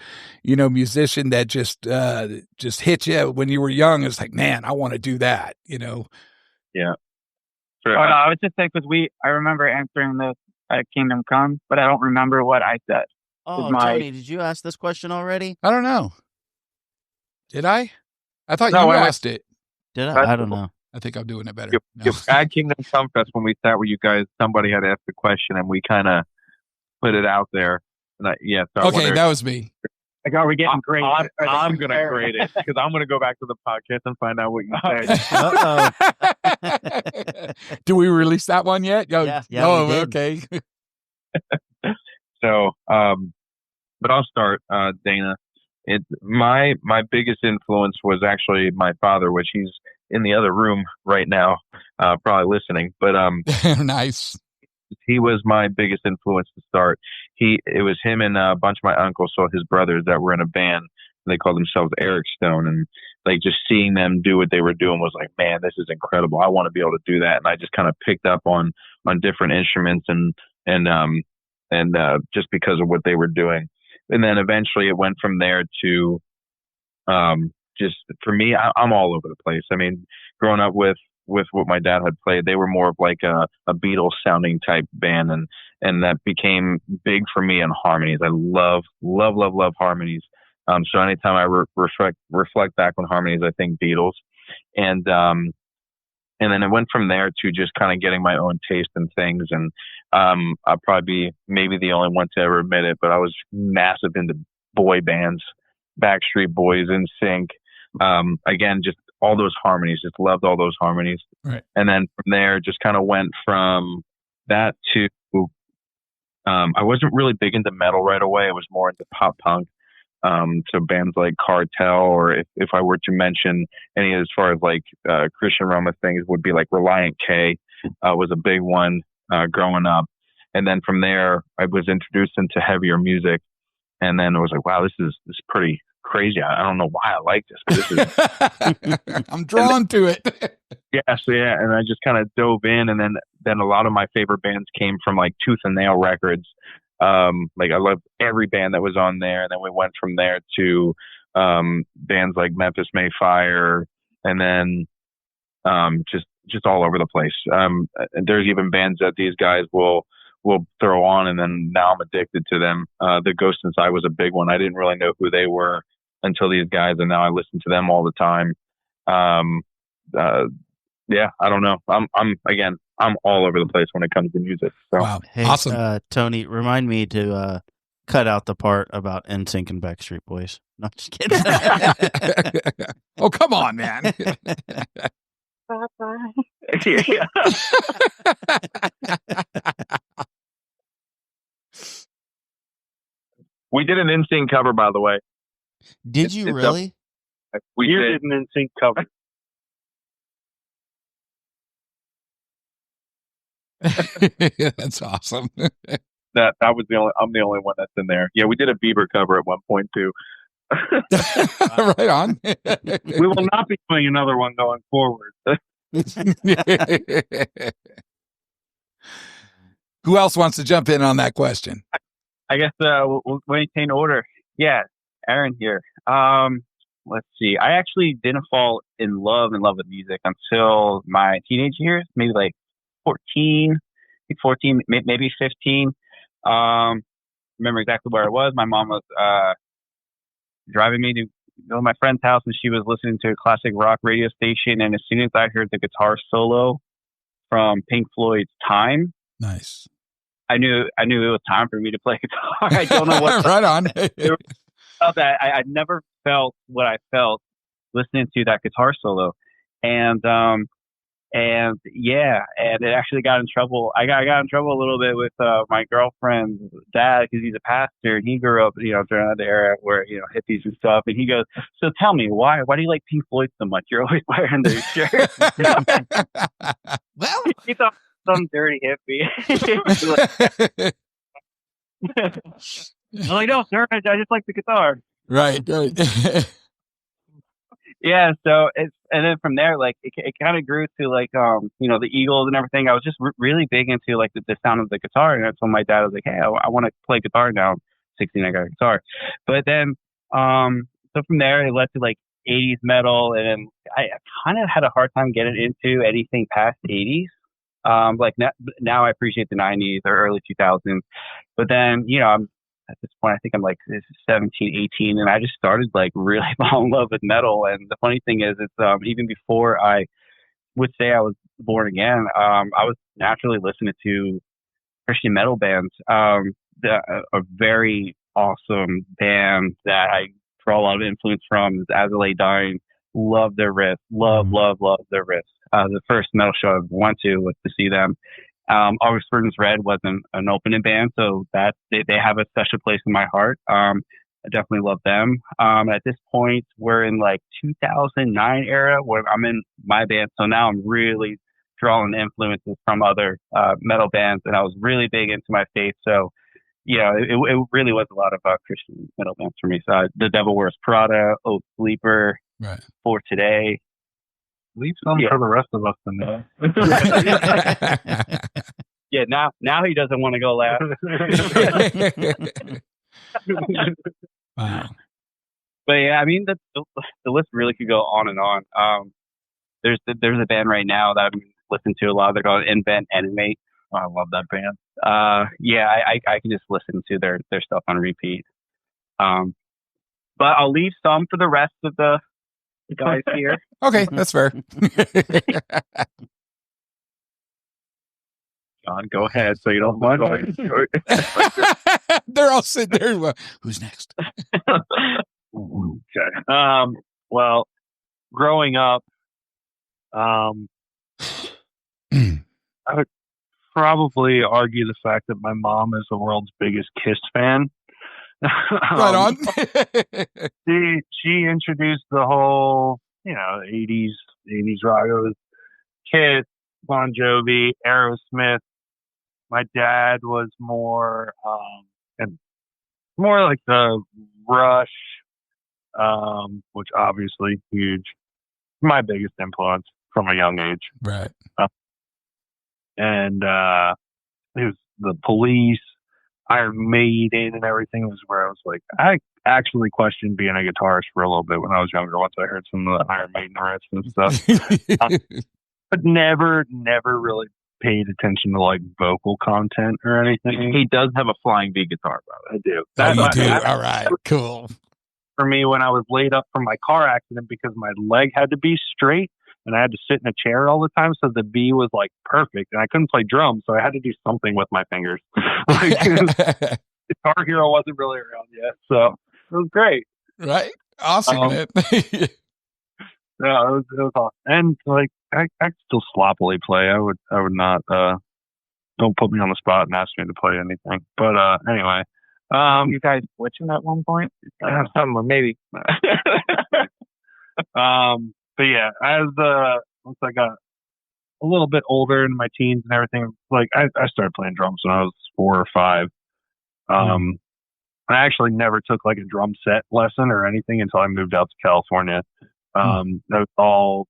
musician that just hit you when you were young? It's like, man, I want to do that. Yeah. Sure. Oh no, I was just saying, because I remember answering this at Kingdom Come, but I don't remember what I said. Oh, Tony, did you ask this question already? I don't know. Did I? I thought you asked it. Did I? I don't know. I think I'm doing it better. At Kingdom Come Fest, when we sat with you guys, somebody had asked the question, and we kind of put it out there. And that was me. Like, are we getting graded? I'm going to grade it, because I'm going to go back to the podcast and find out what you said. Do we release that one yet? Yeah, okay. So, but I'll start, Dana. My biggest influence was actually my father, which he's in the other room right now, probably listening. But nice. He was my biggest influence to start. It was him and a bunch of my uncles, so his brothers, that were in a band. They called themselves Eric Stone, and like just seeing them do what they were doing was like, man, this is incredible. I want to be able to do that. And I just kind of picked up on different instruments and just because of what they were doing. And then eventually it went from there to just for me, I'm all over the place. I mean, growing up with what my dad had played, they were more of like a Beatles sounding type band, and that became big for me in harmonies. I love harmonies. So anytime I reflect back on harmonies, I think Beatles, and then it went from there to just kind of getting my own taste in things. And I'll probably be maybe the only one to ever admit it, but I was massive into boy bands, Backstreet Boys, NSYNC. Again, just all those harmonies, just loved all those harmonies. Right. And then from there, just kind of went from that to, I wasn't really big into metal right away. I was more into pop punk. So bands like Cartel, or if I were to mention any as far as like Christian realm of things, would be like Reliant K, was a big one growing up. And then from there, I was introduced into heavier music, and then I was like, wow, this is pretty crazy. I don't know why I like this, but this is I'm drawn to it. And I just kind of dove in, and then a lot of my favorite bands came from like Tooth and Nail Records. Like I loved every band that was on there, and then we went from there to bands like Memphis May Fire, and then just all over the place. There's even bands that these guys will will throw on, and then now I'm addicted to them. The Ghost Inside was a big one. I didn't really know who they were until these guys, and now I listen to them all the time. Yeah, I don't know. I'm all over the place when it comes to music. So. Wow, Hey, awesome. Tony, remind me to cut out the part about NSYNC and Backstreet Boys. No, I'm just kidding. Oh, come on, man. Yeah. We did an NSYNC cover, by the way. Did you really? We did an NSYNC cover. That's awesome. That was I'm the only one that's in there. Yeah, we did a Bieber cover at one point too. Right on. We will not be doing another one going forward. Who else wants to jump in on that question? I guess we'll maintain order. Yeah, Aaron here. Let's see. I actually didn't fall in love with music until my teenage years, maybe like 14, maybe 15. Remember exactly where I was. My mom was driving me to go to my friend's house, and she was listening to a classic rock radio station. And as soon as I heard the guitar solo from Pink Floyd's "Time," nice. I knew it was time for me to play guitar. I don't know what. Right on. I never felt what I felt listening to that guitar solo, and it actually got in trouble. I got in trouble a little bit with my girlfriend's dad because he's a pastor, and he grew up, during that era where hippies and stuff. And he goes, "So tell me, why do you like Pink Floyd so much? You're always wearing those shirts." Well, he thought some dirty hippie. I'm like, "No, sir, I just like the guitar." Right. Yeah, so and then from there, like it kind of grew to like the Eagles and everything. I was just really big into like the sound of the guitar, and I told my dad, I was like, "Hey, I want to play guitar now." I'm 16, I got a guitar, but then so from there it led to like 80s metal, and I kind of had a hard time getting into anything past 80s. Like now I appreciate the 90s or early 2000s, but then I'm at this point, I think I'm like 17, 18, and I just started like really falling in love with metal. And the funny thing is, it's even before I would say I was born again, I was naturally listening to Christian metal bands. A very awesome band that I draw a lot of influence from is As I Lay Dying. Love their riffs. Love their riffs. The first metal show I went to was to see them. August Burns Red wasn't an opening band, so that they have a special place in my heart. I definitely love them. At this point, we're in like 2009 era where I'm in my band, so now I'm really drawing influences from other metal bands, and I was really big into my faith. So it really was a lot of Christian metal bands for me. So The Devil Wears Prada, Oath Sleeper, right. For Today. Leave some for the rest of us to know. Yeah, now he doesn't want to go laugh. Wow. But yeah, I mean the list really could go on and on. There's a band right now that I'm listening to a lot. They're called Invent Animate. Oh, I love that band. Yeah, I can just listen to their stuff on repeat. But I'll leave some for the rest of the guys here. Okay, that's fair. John, go ahead so you don't mind. They're all sitting there. Well, who's next? Okay. Well, growing up, I would probably argue the fact that my mom is the world's biggest Kiss fan. Right on. She introduced the whole, 80s rock. It was Kiss, Bon Jovi, Aerosmith. My dad was more like the Rush, which obviously huge. My biggest influence from a young age. Right. And it was the Police, Iron Maiden, and everything. Was where I was like, I actually questioned being a guitarist for a little bit when I was younger. Once I heard some of the Iron Maiden riffs and stuff, but never really paid attention to like vocal content or anything. He does have a flying V guitar, brother. I do. Oh, you do? That All right, cool. for me when I was laid up from my car accident because my leg had to be straight and I had to sit in a chair all the time. So the V was like perfect and I couldn't play drums. So I had to do something with my fingers. Like, Guitar Hero wasn't really around yet. So it was great. Right? Awesome, man. Yeah, it was awesome. And like, I still sloppily play. I would not, don't put me on the spot and ask me to play anything. But, anyway, You guys switching at one point? Maybe. But yeah, once I got a little bit older in my teens and everything, like I started playing drums when I was 4 or 5. I actually never took like a drum set lesson or anything until I moved out to California. That was all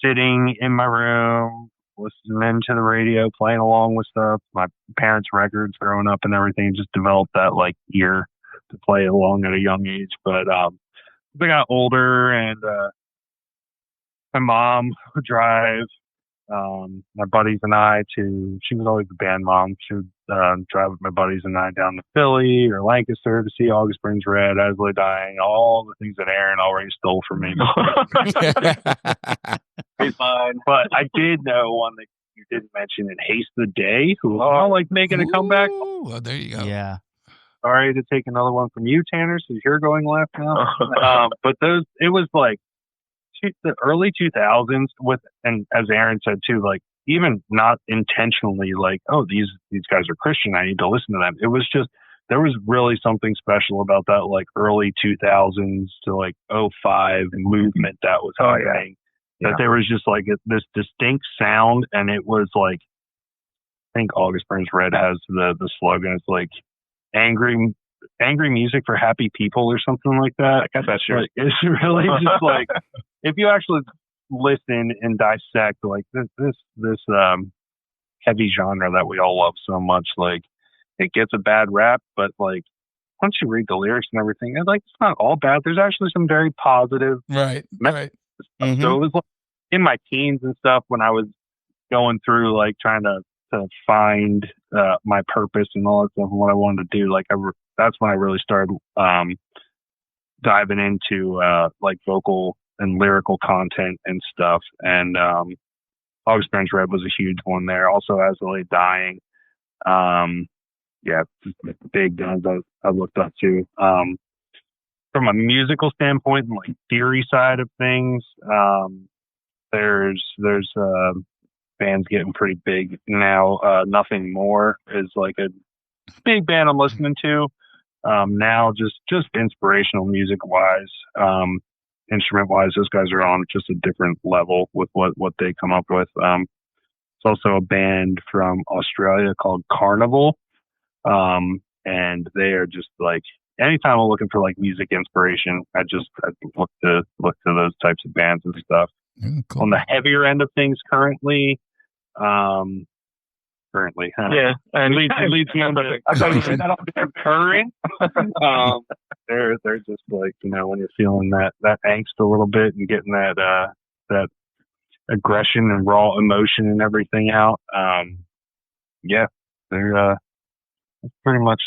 sitting in my room, listening to the radio, playing along with stuff, my parents' records growing up and everything, just developed that like ear to play along at a young age. But as I got older and my mom would drive my buddies and I she was always the band mom. She would drive with my buddies and I down to Philly or Lancaster to see August Burns Red, As Lay Dying, all the things that Aaron already stole from me. But I did know one that you didn't mention in Haste the Day, who was like making a comeback. Well, there you go. Yeah. Sorry to take another one from you, Tanner, so you're going left now. But it was like the early 2000s and as Aaron said too, like even not intentionally like, oh, these guys are Christian, I need to listen to them. It was just, there was really something special about that like early 2000s to like 2005 movement that was happening. That there was just like this distinct sound, and it was like, I think August Burns Red has the slogan, it's like angry music for happy people or something like that. I guess that's true. Like, it's really just like, if you actually listen and dissect like this heavy genre that we all love so much, like it gets a bad rap, but like once you read the lyrics and everything, it's like it's not all bad. There's actually some very positive Right. Mm-hmm. So it was like in my teens and stuff when I was going through like trying to find my purpose and all that stuff and what I wanted to do. Like that's when I really started diving into like vocal and lyrical content and stuff. And August Burns Red was a huge one there. Also, As I Lay Dying. Yeah, big guns I've looked up to. From a musical standpoint and like theory side of things, there's bands getting pretty big now. Nothing More is like a big band I'm listening to now. Just inspirational music wise, instrument wise, those guys are on just a different level with what they come up with. It's also a band from Australia called Carnival, and they are just like, anytime I'm looking for like music inspiration, I look to those types of bands and stuff. Cool. On the heavier end of things currently, huh? Yeah, and leads me on to I thought you said that on current. They're just like, you know, when you're feeling that angst a little bit and getting that aggression and raw emotion and everything out. Yeah, they're that's pretty much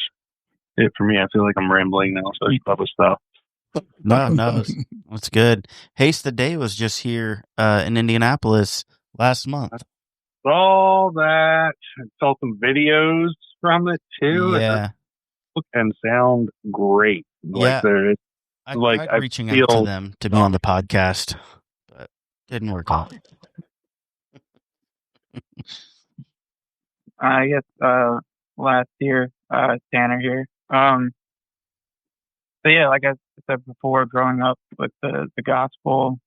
it for me. I feel like I'm rambling now, so I other stuff. No, it's good. Haste the Day was just here in Indianapolis last month. Saw that. Saw some videos from it too. Yeah, Look and sound great. Yeah. Like I like, tried I reaching out feel- to them to be on the podcast, but didn't work out. I guess last year, Tanner here. So yeah, like I said before, growing up with the gospel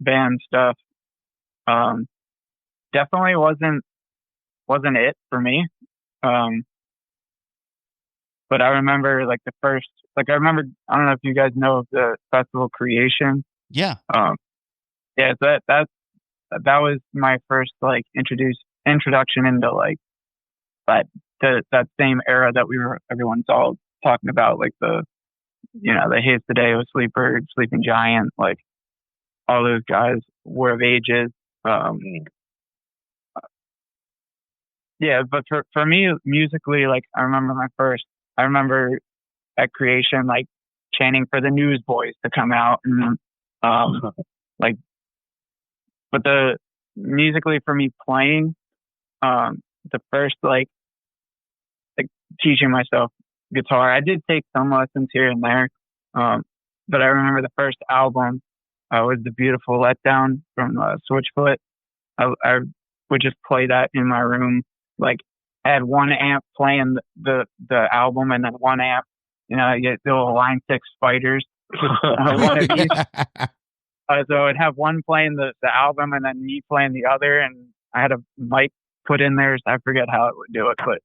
band stuff, definitely wasn't it for me. But I remember like I don't know if you guys know of the festival Creation. Yeah, Yeah, so that was my first like introduction into like that same era that everyone's all talking about, like the Haste the Day with Sleeper, Sleeping Giant, like all those guys were of ages. yeah, but for me musically, like I remember at Creation, like chanting for the Newsboys to come out, and like, but the musically for me playing, the first like teaching myself guitar. I did take some lessons here and there, but I remember the first album was "The Beautiful Letdown" from Switchfoot. I would just play that in my room. Like, I had one amp playing the album, and then one amp, you get the little Line 6 Spiders, one of each. So I'd have one playing the album, and then me playing the other, and I had a mic put in there. So I forget how it would do it, but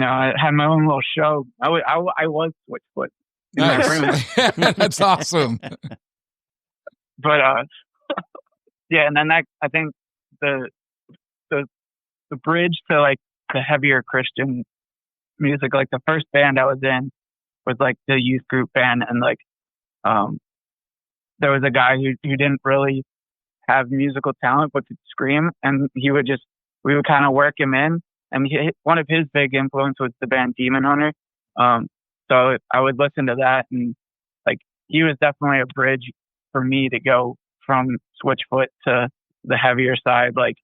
I had my own little show. I was Switchfoot in my room. That's awesome. But yeah, and then I think the bridge to like the heavier Christian music, like the first band I was in was like the youth group band, and like there was a guy who didn't really have musical talent but could scream, and we would kind of work him in, and one of his big influence was the band Demon Hunter. So I would listen to that, and like he was definitely a bridge for me to go from Switchfoot to the heavier side. Like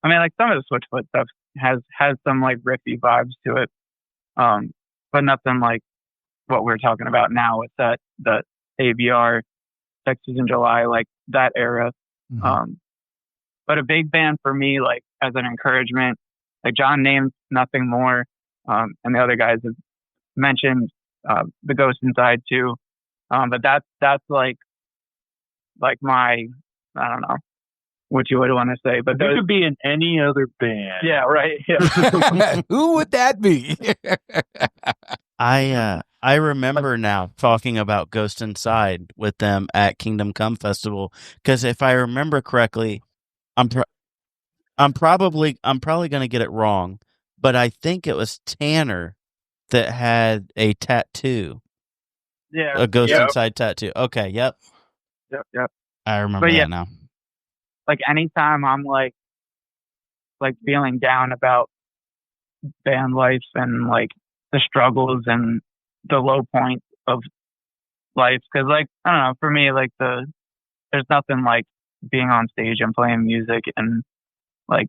I mean, like some of the Switchfoot stuff has some like riffy vibes to it, but nothing like what we're talking about now with the ABR, Texas in July, like that era. Mm-hmm. But a big band for me, like as an encouragement, like John named Nothing More, and the other guys have mentioned the Ghost Inside too. But that's like my, I don't know what you would want to say, but it could be in any other band. Yeah, right. Yeah. Who would that be? I remember now talking about Ghost Inside with them at Kingdom Come Festival, because if I remember correctly, I'm probably going to get it wrong, but I think it was Tanner that had a tattoo. Yeah. A Ghost Inside tattoo. Okay, yep. Yep. I remember that now. Like anytime I'm like feeling down about band life and like the struggles and the low points of life, because like I don't know, for me, like there's nothing like being on stage and playing music and like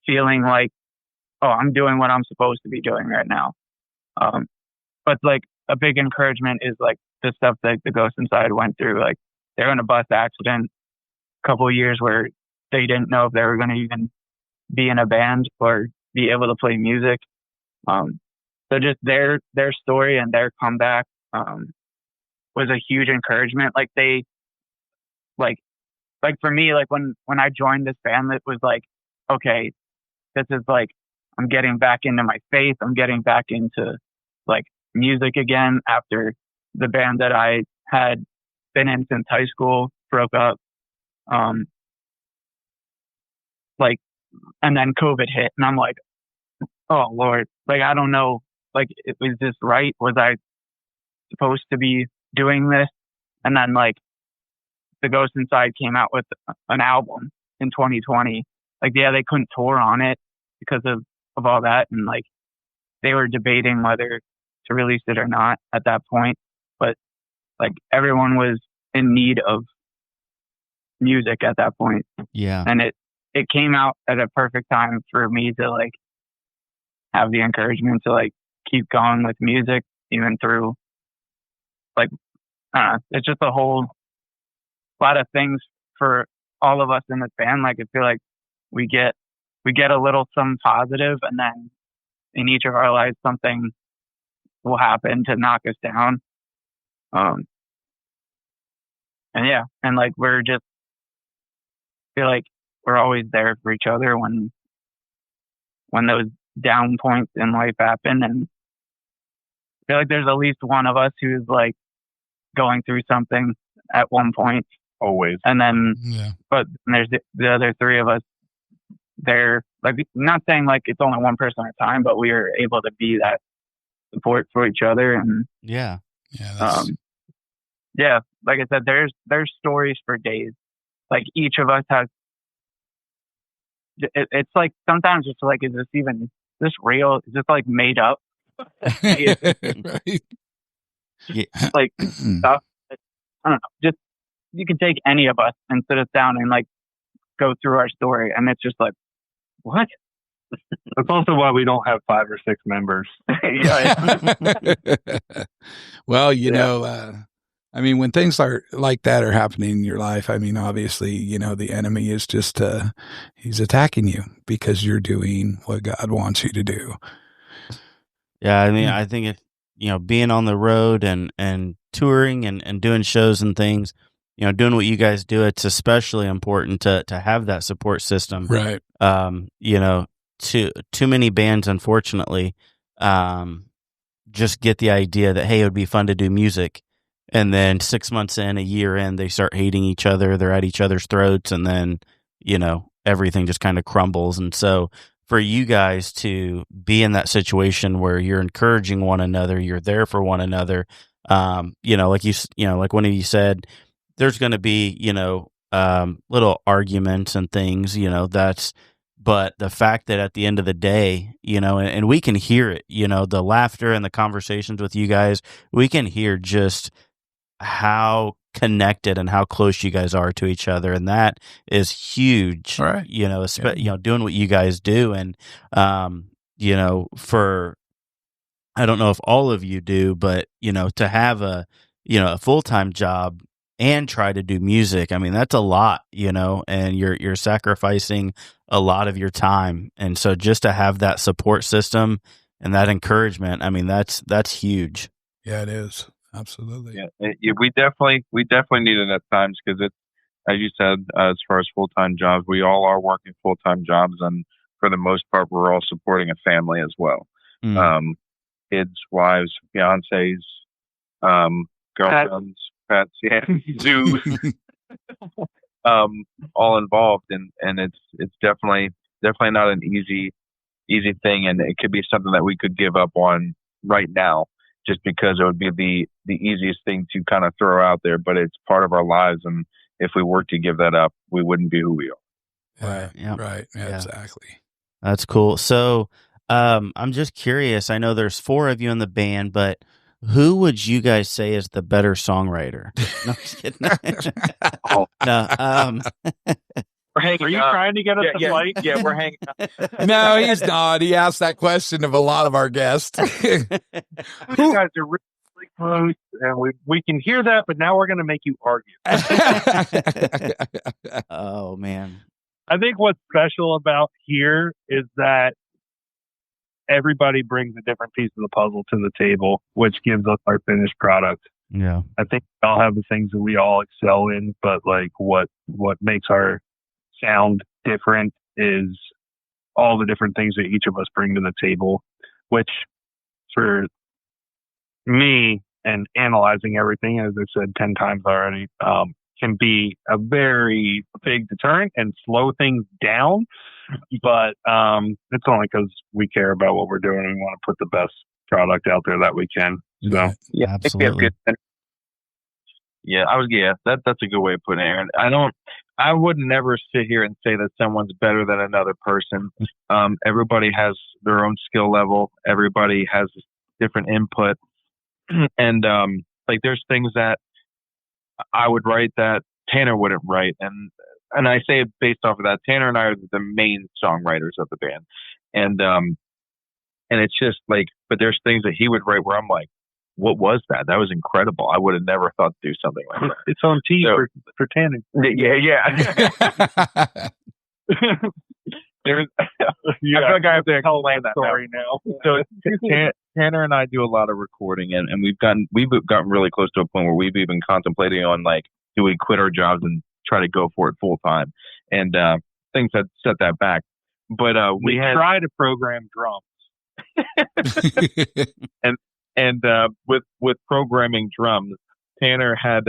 feeling like, oh, I'm doing what I'm supposed to be doing right now. But like a big encouragement is like the stuff that the Ghost Inside went through. Like they're in a bus accident a couple of years where they didn't know if they were going to even be in a band or be able to play music. So just their story and their comeback was a huge encouragement. Like they, like for me, like when I joined this band, it was like, okay, this is like, I'm getting back into my faith. I'm getting back into like music again after the band that I had been in since high school broke up. Like, and then COVID hit, and I'm like, oh Lord, like I don't know, like was this right? Was I supposed to be doing this? And then like the Ghost Inside came out with an album in 2020. Like, yeah, they couldn't tour on it because of all that, and like they were debating whether to release it or not at that point. But like everyone was in need of music at that point. Yeah. And it came out at a perfect time for me to like have the encouragement to like keep going with music even through like it's just a whole lot of things for all of us in this band. Like I feel like we get a little some positive, and then in each of our lives something will happen to knock us down. And yeah, and like we're just feel like we're always there for each other when those down points in life happen, and I feel like there's at least one of us who's like going through something at one point. Always. And then but there's the other three of us there, like not saying like it's only one person at a time, but we are able to be that support for each other. And yeah, like I said, there's stories for days. Like each of us has it's like sometimes it's like, is this real? Is this like made up? Right. Yeah. Like stuff. I don't know. Just you can take any of us and sit us down and like go through our story, and it's just like, what? That's also why we don't have 5 or 6 members. Well, you know, I mean, when things are like that are happening in your life, I mean, obviously, you know, the enemy is just, he's attacking you because you're doing what God wants you to do. Yeah, I mean, I think being on the road and touring and doing shows and things, doing what you guys do, it's especially important to have that support system. Right. Too many bands, unfortunately, just get the idea that, hey, it would be fun to do music. And then 6 months in, a year in, they start hating each other. They're at each other's throats. And then, everything just kind of crumbles. And so for you guys to be in that situation where you're encouraging one another, you're there for one another, like one of you said, there's going to be, little arguments and things, but the fact that at the end of the day, and we can hear it, the laughter and the conversations with you guys, we can hear just how connected and how close you guys are to each other. And that is huge, right. Doing what you guys do. And, for, I don't know if all of you do, but, to have a full-time job and try to do music, I mean, that's a lot, and you're sacrificing a lot of your time. And so just to have that support system and that encouragement, I mean, that's huge. Yeah, it is. Absolutely. Yeah, we definitely need it at times because it's, as you said, as far as full-time jobs, we all are working full-time jobs, and for the most part, we're all supporting a family as well. Kids, wives, fiancés, girlfriends, pets, zoos, all involved, and it's definitely not an easy thing, and it could be something that we could give up on right now, just because it would be the easiest thing to kind of throw out there, but it's part of our lives, and if we were to give that up, we wouldn't be who we are. Right. Yeah. Right. Yeah, exactly. That's cool. So, I'm just curious. I know there's 4 of you in the band, but who would you guys say is the better songwriter? No, I'm just kidding. No. Are you trying to get us to fight? Yeah, we're hanging out. No, he's not. He asked that question of a lot of our guests. You guys are really close, and we can hear that, but now we're going to make you argue. Oh, man. I think what's special about here is that everybody brings a different piece of the puzzle to the table, which gives us our finished product. Yeah. I think we all have the things that we all excel in, but like what makes our sound different is all the different things that each of us bring to the table, which for me, and analyzing everything, as I said 10 times already, can be a very big deterrent and slow things down. But it's only because we care about what we're doing and we want to put the best product out there that we can. So yeah, absolutely. That's a good way of putting it, Aaron. I would never sit here and say that someone's better than another person. Everybody has their own skill level. Everybody has different input. And like there's things that I would write that Tanner wouldn't write. And I say it based off of that. Tanner and I are the main songwriters of the band. And it's just like, but there's things that he would write where I'm like, what was that? That was incredible. I would have never thought to do something like that. It's on T for Tanner. Yeah. I feel like I have to explain that story now. So Tanner and I do a lot of recording, and we've gotten really close to a point where we've even contemplating on like, do we quit our jobs and try to go for it full time? And things had set that back. But we had tried to program drums. and with programming drums, Tanner had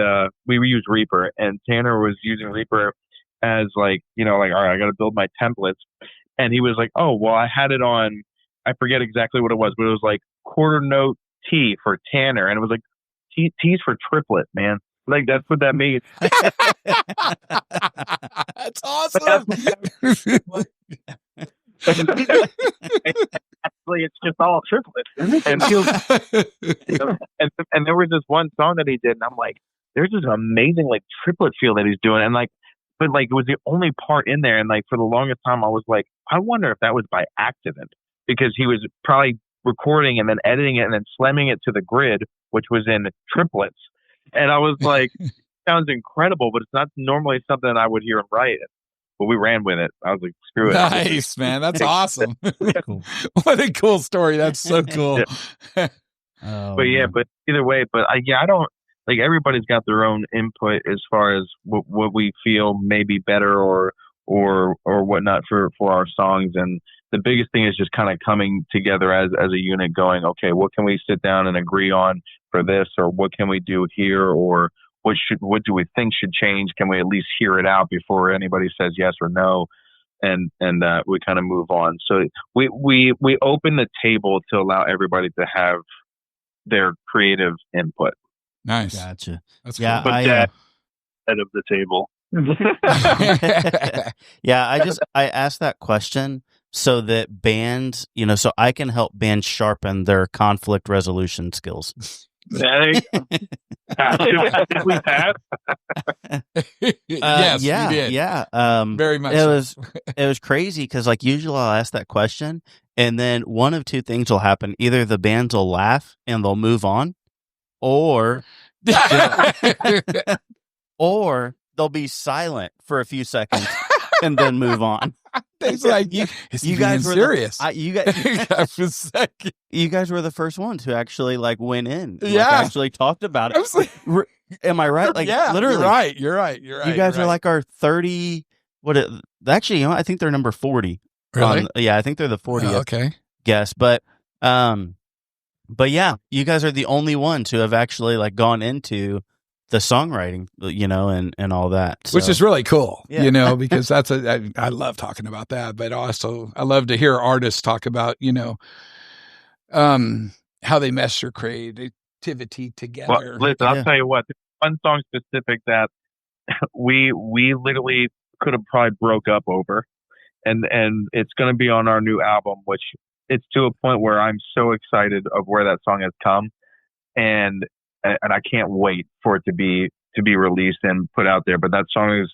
we used Reaper, and Tanner was using Reaper as like, all right, I got to build my templates. And he was like, oh, well, I had it on, I forget exactly what it was, but it was like quarter note T for Tanner. And it was like, T's for triplet, man. Like that's what that means. That's awesome. Actually, it's just all triplets. And and there was this one song that he did, and I'm like, there's this amazing like triplet feel that he's doing, and like, but like it was the only part in there, and like for the longest time I was like, I wonder if that was by accident because he was probably recording and then editing it and then slamming it to the grid, which was in triplets, and I was like, sounds incredible, but it's not normally something that I would hear him write. But we ran with it. I was like, screw it. Nice, man. That's awesome. Cool. What a cool story. That's so cool. Oh, But yeah, man. but either way, but I don't like everybody's got their own input as far as what we feel may be better or whatnot for our songs. And the biggest thing is just kind of coming together as a unit going, okay, what can we sit down and agree on for this, or what can we do here, or what do we think should change? Can we at least hear it out before anybody says yes or no? And we kind of move on. So we open the table to allow everybody to have their creative input. Nice. Gotcha. That's Yeah, cool. But head of the table. Yeah, I asked that question so that bands, so I can help bands sharpen their conflict resolution skills. There you go. Did we pass? Yes, yeah, you did. yeah. Very much. It so. was crazy because like usually I'll ask that question and then one of two things will happen: either the bands will laugh and they'll move on, or they'll be silent for a few seconds and then move on. It's like you guys were serious. you guys were the first ones who actually like went in. Yeah. actually talked about it. I was like, Am I right? Like, yeah, literally. You're right. You guys are like our 30. Actually, I think they're number 40. Really? Yeah, I think they're the 40th okay. guess. But yeah, you guys are the only ones who have actually like gone into the songwriting, and all that. Which is really cool, Yeah. because that's I love talking about that, but also I love to hear artists talk about, how they mesh their creativity together. Well, listen, I'll tell you what. One song specific that we literally could have probably broke up over, and it's going to be on our new album, which it's to a point where I'm so excited of where that song has come, and I can't wait for it to be released and put out there. But that song is,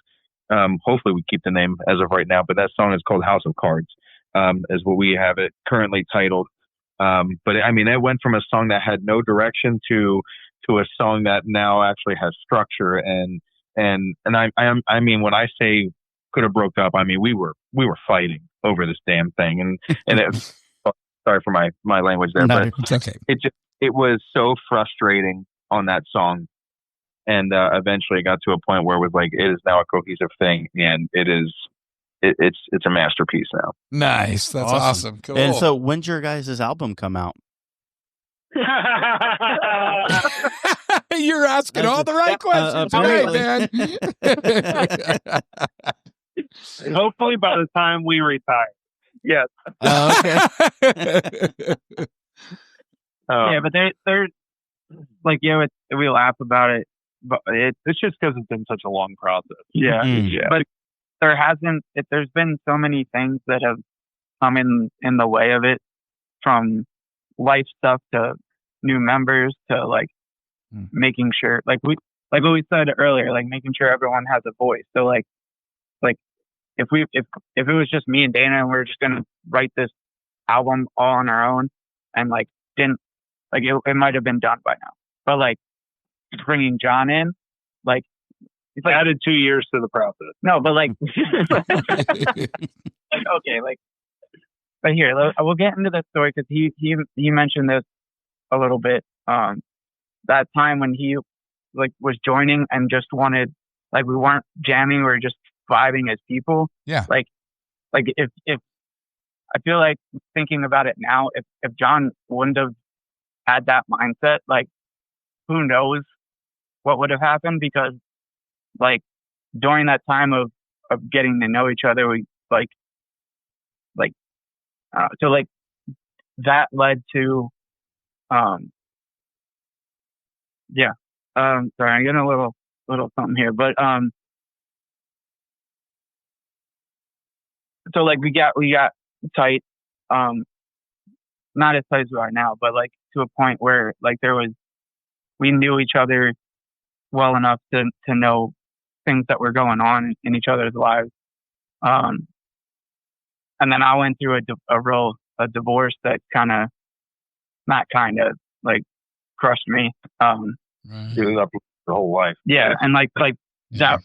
hopefully we keep the name as of right now, but that song is called House of Cards, is what we have it currently titled. But I mean, it went from a song that had no direction to a song that now actually has structure. And I mean, when I say could have broke up, I mean, we were fighting over this damn thing. And it, sorry for my language there, but It's okay. it was so frustrating on that song. And eventually it got to a point where it was like, it is now a cohesive thing, and it's a masterpiece now. Nice. That's awesome. Cool. And so when's your guys' album come out? You're asking all the right questions today, man. Hopefully by the time we retire. Yes. Okay. Yeah, but they're like, we laugh about it, but It's just because it's been such a long process. yeah. Yeah. But there's been so many things that have come in the way of it, from life stuff to new members to like making sure, like what we said earlier, like making sure everyone has a voice. So like if it was just me and Dana and we were just gonna write this album all on our own and like didn't like it might have been done by now. But like bringing John in, like It's added 2 years to the process. no, but like like okay, like but here we'll get into the story because he mentioned this a little bit. That time when he like was joining and just wanted, like, we weren't jamming, we were just vibing as people. Yeah. Like if I feel like thinking about it now, if John wouldn't have had that mindset, like who knows what would have happened, because like during that time of getting to know each other, we so like that led to sorry, I'm getting a little little something here, but so like we got tight, not as tight as we are now, but like to a point where like we knew each other well enough to know things that were going on in each other's lives. And then I went through a divorce that like crushed me. It was up the whole life. Yeah, and like that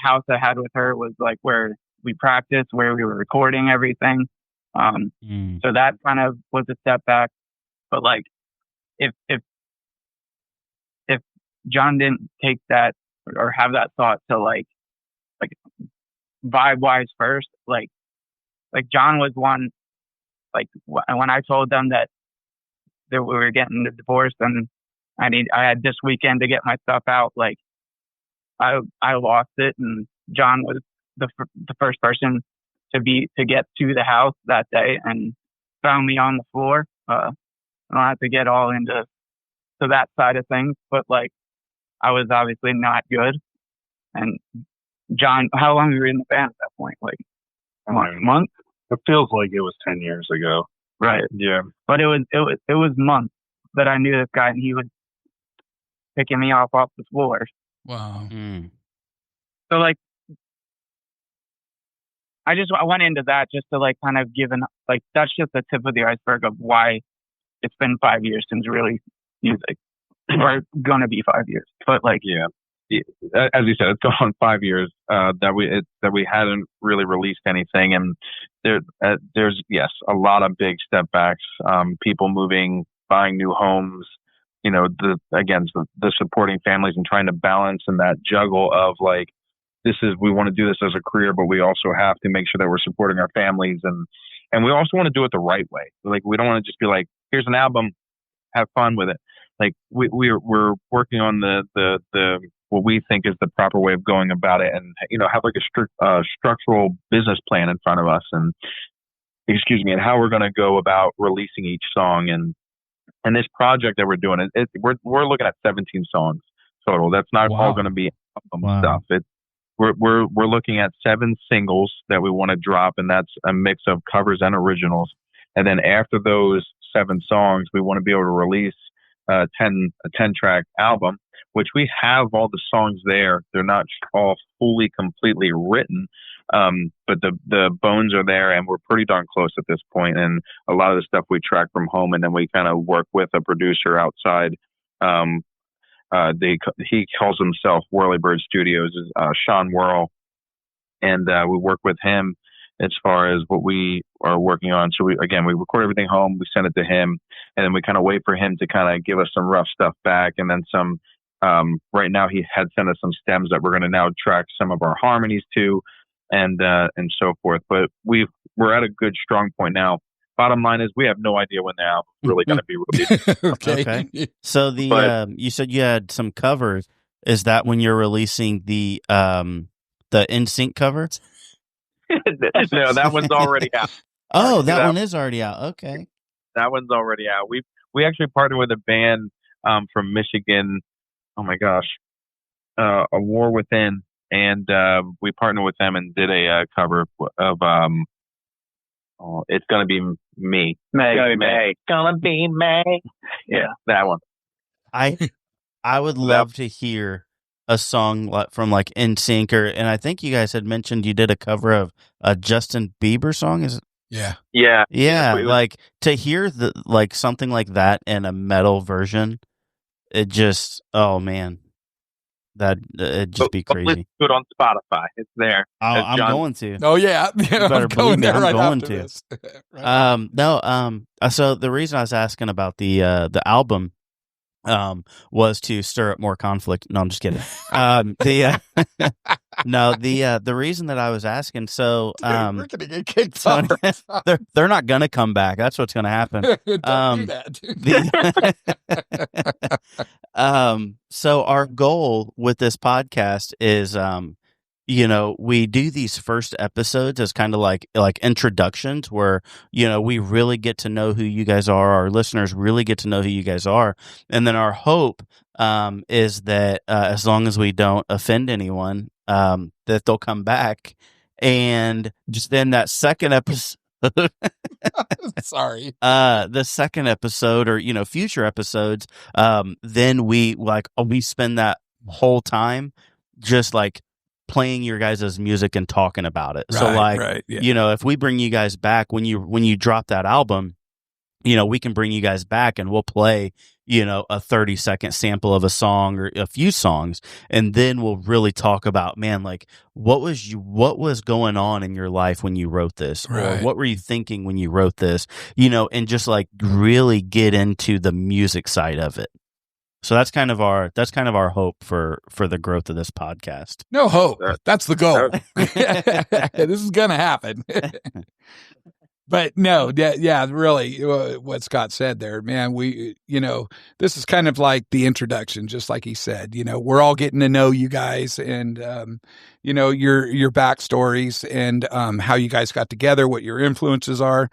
house I had with her was like where we practiced, where we were recording everything. So that kind of was a step back. But like, if John didn't take that or have that thought to like vibe wise first, like John was one. Like when I told them that we were getting the divorce and I had this weekend to get my stuff out, like I lost it, and John was the first person to get to the house that day and found me on the floor. I don't have to get all into that side of things, but like I was obviously not good. And John, how long were you in the band at that point? Like months? It feels like it was 10 years ago. Right. Yeah. But it was months that I knew this guy, and he was picking me off the floor. Wow. So like, I went into that just to like kind of like that's just the tip of the iceberg of why it's been 5 years since really music, or gonna be 5 years. But like, yeah, as you said, it's gone on 5 years that we hadn't really released anything, and there's yes a lot of big step backs, people moving, buying new homes, you know, the supporting families and trying to balance and that juggle of like, we want to do this as a career, but we also have to make sure that we're supporting our families, and we also want to do it the right way. Like, we don't want to just be like, here's an album, have fun with it. Like we're working on the what we think is the proper way of going about it, and you know, have like a structural business plan in front of us, and and how we're going to go about releasing each song, and this project that we're doing, we're looking at 17 songs total. That's not all going to be album stuff. We're looking at 7 singles that we want to drop, and that's a mix of covers and originals. And then after those 7 songs, we want to be able to release a 10-track album, which we have all the songs there. They're not all fully, completely written, but the bones are there, and we're pretty darn close at this point. And a lot of the stuff we track from home, and then we kind of work with a producer outside. He calls himself Whirlybird Studios, Sean Whirl, and we work with him as far as what we are working on. So we record everything home, we send it to him, and then we kind of wait for him to kind of give us some rough stuff back, and then some. Right now, he had sent us some stems that we're going to now track some of our harmonies to, and so forth. But we're at a good strong point now. Bottom line is, we have no idea when the album's really going to be released. Okay. So you said you had some covers. Is that when you're releasing the NSYNC cover? No, that one's already out. Oh, that one is already out. Okay. That one's already out. We actually partnered with a band from Michigan. Oh my gosh, A War Within, and we partnered with them and did a cover of It's Gonna Be Me. Gonna be May. Yeah, that one. I would love to hear a song from like NSYNC, and I think you guys had mentioned you did a cover of a Justin Bieber song. Is it? Yeah. Like to hear something like that in a metal version, it just it'd just be crazy. Listen to it on Spotify. It's there. I'm going to. Oh yeah, You better believe me, I'm going to. This. Right. So the reason I was asking about the album was to stir up more conflict. No, I'm just kidding. The reason that I was asking, so we're gonna get kicked off. they're not gonna come back. That's what's gonna happen. Don't do that. So our goal with this podcast is we do these first episodes as kind of like introductions where, we really get to know who you guys are. Our listeners really get to know who you guys are. And then our hope is that as long as we don't offend anyone, that they'll come back. And just then that second episode, Sorry. the second episode or, future episodes, then we spend that whole time just like playing your guys' music and talking about it. So Right, yeah. if we bring you guys back when you drop that album, we can bring you guys back and we'll play, a 30-second sample of a song or a few songs. And then we'll really talk about, man, like what was going on in your life when you wrote this? Right. Or what were you thinking when you wrote this? And just like really get into the music side of it. So that's kind of our hope for the growth of this podcast. No hope. That's the goal. This is going to happen. But no, yeah, really, what Scott said there, man, this is kind of like the introduction, just like he said, we're all getting to know you guys and, your backstories and how you guys got together, what your influences are.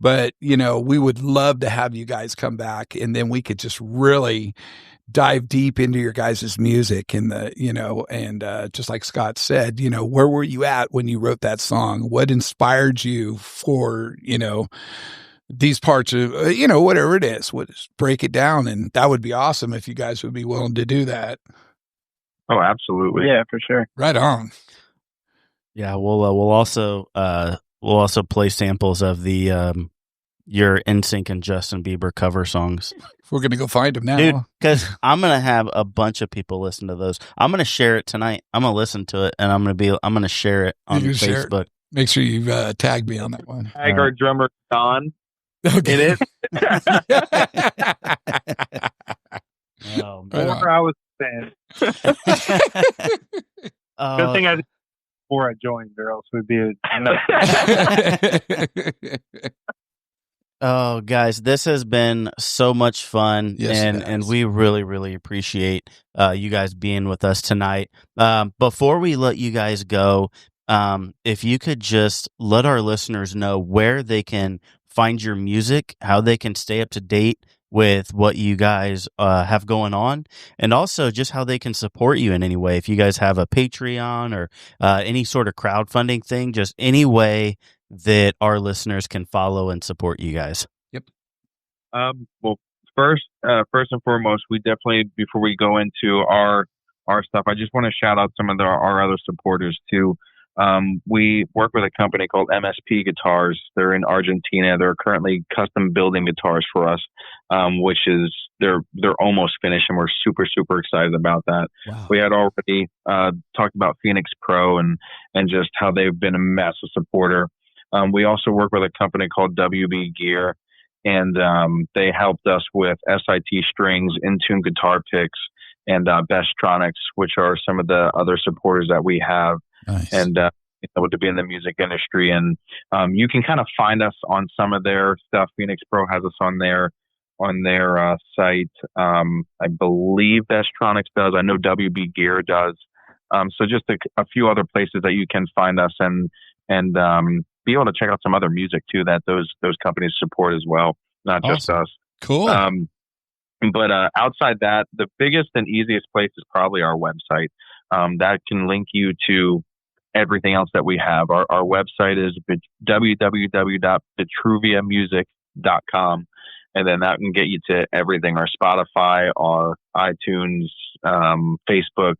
But, we would love to have you guys come back and then we could just really dive deep into your guys' music and just like Scott said, where were you at when you wrote that song? What inspired you for, these parts of, whatever it is, break it down. And that would be awesome if you guys would be willing to do that. Oh, absolutely. Yeah, for sure. Right on. Yeah. We'll also play samples of the, your NSYNC and Justin Bieber cover songs. We're going to go find them now. Dude, because I'm going to have a bunch of people listen to those. I'm going to share it tonight. I'm going to listen to it, and I'm going to share it on Facebook. Make sure you tag me on that one. Tag our drummer, Don. Okay. It is. Oh, man. Right on. Whatever I was saying. Good thing I did before I joined, or else we'd be. Oh, guys, this has been so much fun, Yes, and we really, really appreciate you guys being with us tonight. Before we let you guys go, if you could just let our listeners know where they can find your music, how they can stay up to date with what you guys have going on, and also just how they can support you in any way. If you guys have a Patreon or any sort of crowdfunding thing, just any way that our listeners can follow and support you guys. Yep. Well, first and foremost, we definitely, before we go into our stuff, I just want to shout out some of our other supporters too. We work with a company called MSP Guitars. They're in Argentina. They're currently custom building guitars for us, which is they're almost finished, and we're super, super excited about that. Wow. We had already talked about Phoenix Pro and just how they've been a massive supporter. We also work with a company called WB Gear, and they helped us with SIT strings, Intune guitar picks, and Bestronix, which are some of the other supporters that we have. Nice. And to be in the music industry. And you can kind of find us on some of their stuff. Phoenix Pro has us on their site. I believe Bestronix does. I know WB Gear does. So just a few other places that you can find us and be able to check out some other music too that those companies support as well, not just us. Cool. But outside that, the biggest and easiest place is probably our website. That can link you to everything else that we have. Our website is www.vitruviamusic.com, and then that can get you to everything: our Spotify, our iTunes, Facebook,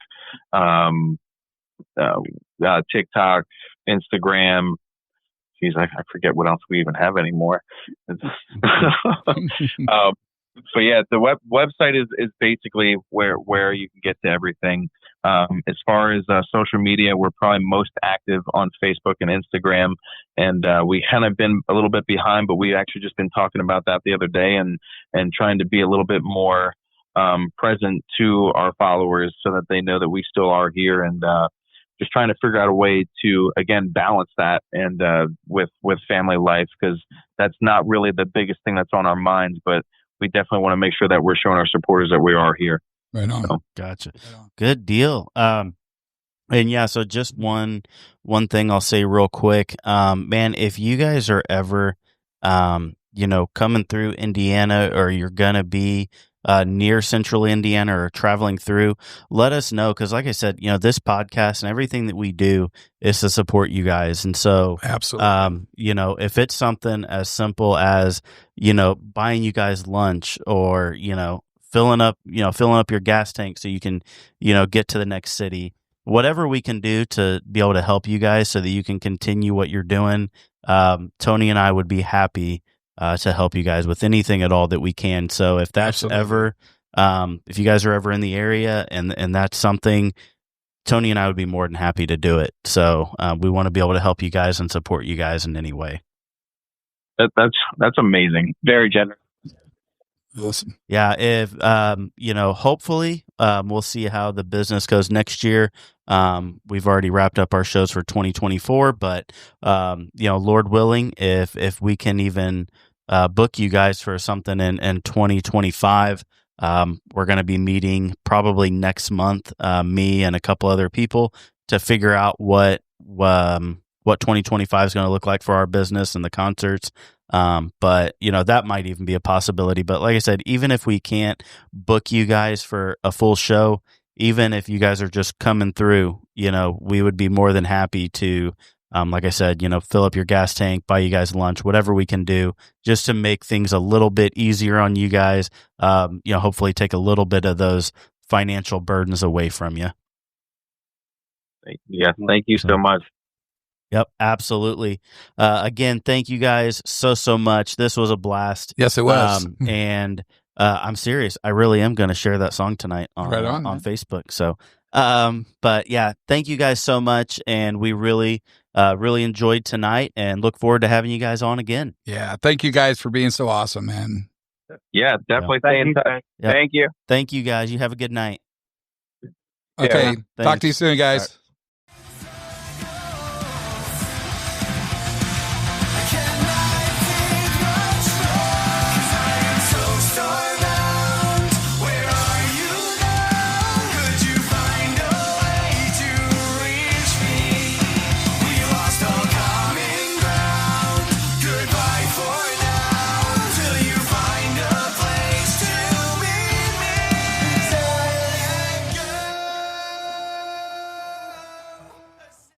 TikTok, Instagram. Geez, I forget what else we even have anymore. So yeah, the website is basically where you can get to everything. As far as social media, we're probably most active on Facebook and Instagram, and we kind of been a little bit behind, but we actually just been talking about that the other day and trying to be a little bit more present to our followers so that they know that we still are here, and just trying to figure out a way to, again, balance that and with family life, because that's not really the biggest thing that's on our minds, but we definitely want to make sure that we're showing our supporters that we are here. Right on. So. Gotcha. Good deal. And yeah, so just one thing I'll say real quick, man, if you guys are ever, coming through Indiana, or you're gonna be near Central Indiana or traveling through, let us know, because, like I said, this podcast and everything that we do is to support you guys, and so Absolutely. if it's something as simple as buying you guys lunch, or filling up your gas tank so you can get to the next city. Whatever we can do to be able to help you guys so that you can continue what you're doing, Tony and I would be happy to help you guys with anything at all that we can. So if that's Absolutely. if you guys are ever in the area and that's something, Tony and I would be more than happy to do it. So we want to be able to help you guys and support you guys in any way. That's amazing. Very generous. Awesome. Yeah, if hopefully we'll see how the business goes next year. We've already wrapped up our shows for 2024, but Lord willing, if we can even book you guys for something in 2025, we're going to be meeting probably next month, me and a couple other people, to figure out what 2025 is going to look like for our business and the concerts. But that might even be a possibility. But like I said, even if we can't book you guys for a full show, even if you guys are just coming through, we would be more than happy to, like I said, fill up your gas tank, buy you guys lunch, whatever we can do, just to make things a little bit easier on you guys. Hopefully take a little bit of those financial burdens away from you. Yeah, thank you so much. Yep, absolutely. Again, thank you guys so much. This was a blast. Yes, it was. And I'm serious. I really am going to share that song tonight on Facebook. So, but yeah, thank you guys so much. And we really enjoyed tonight and look forward to having you guys on again. Yeah. Thank you guys for being so awesome, man. Yeah, definitely stay in touch. Yep. Thank you. Thank you guys. You have a good night. Okay. Talk to you soon, guys.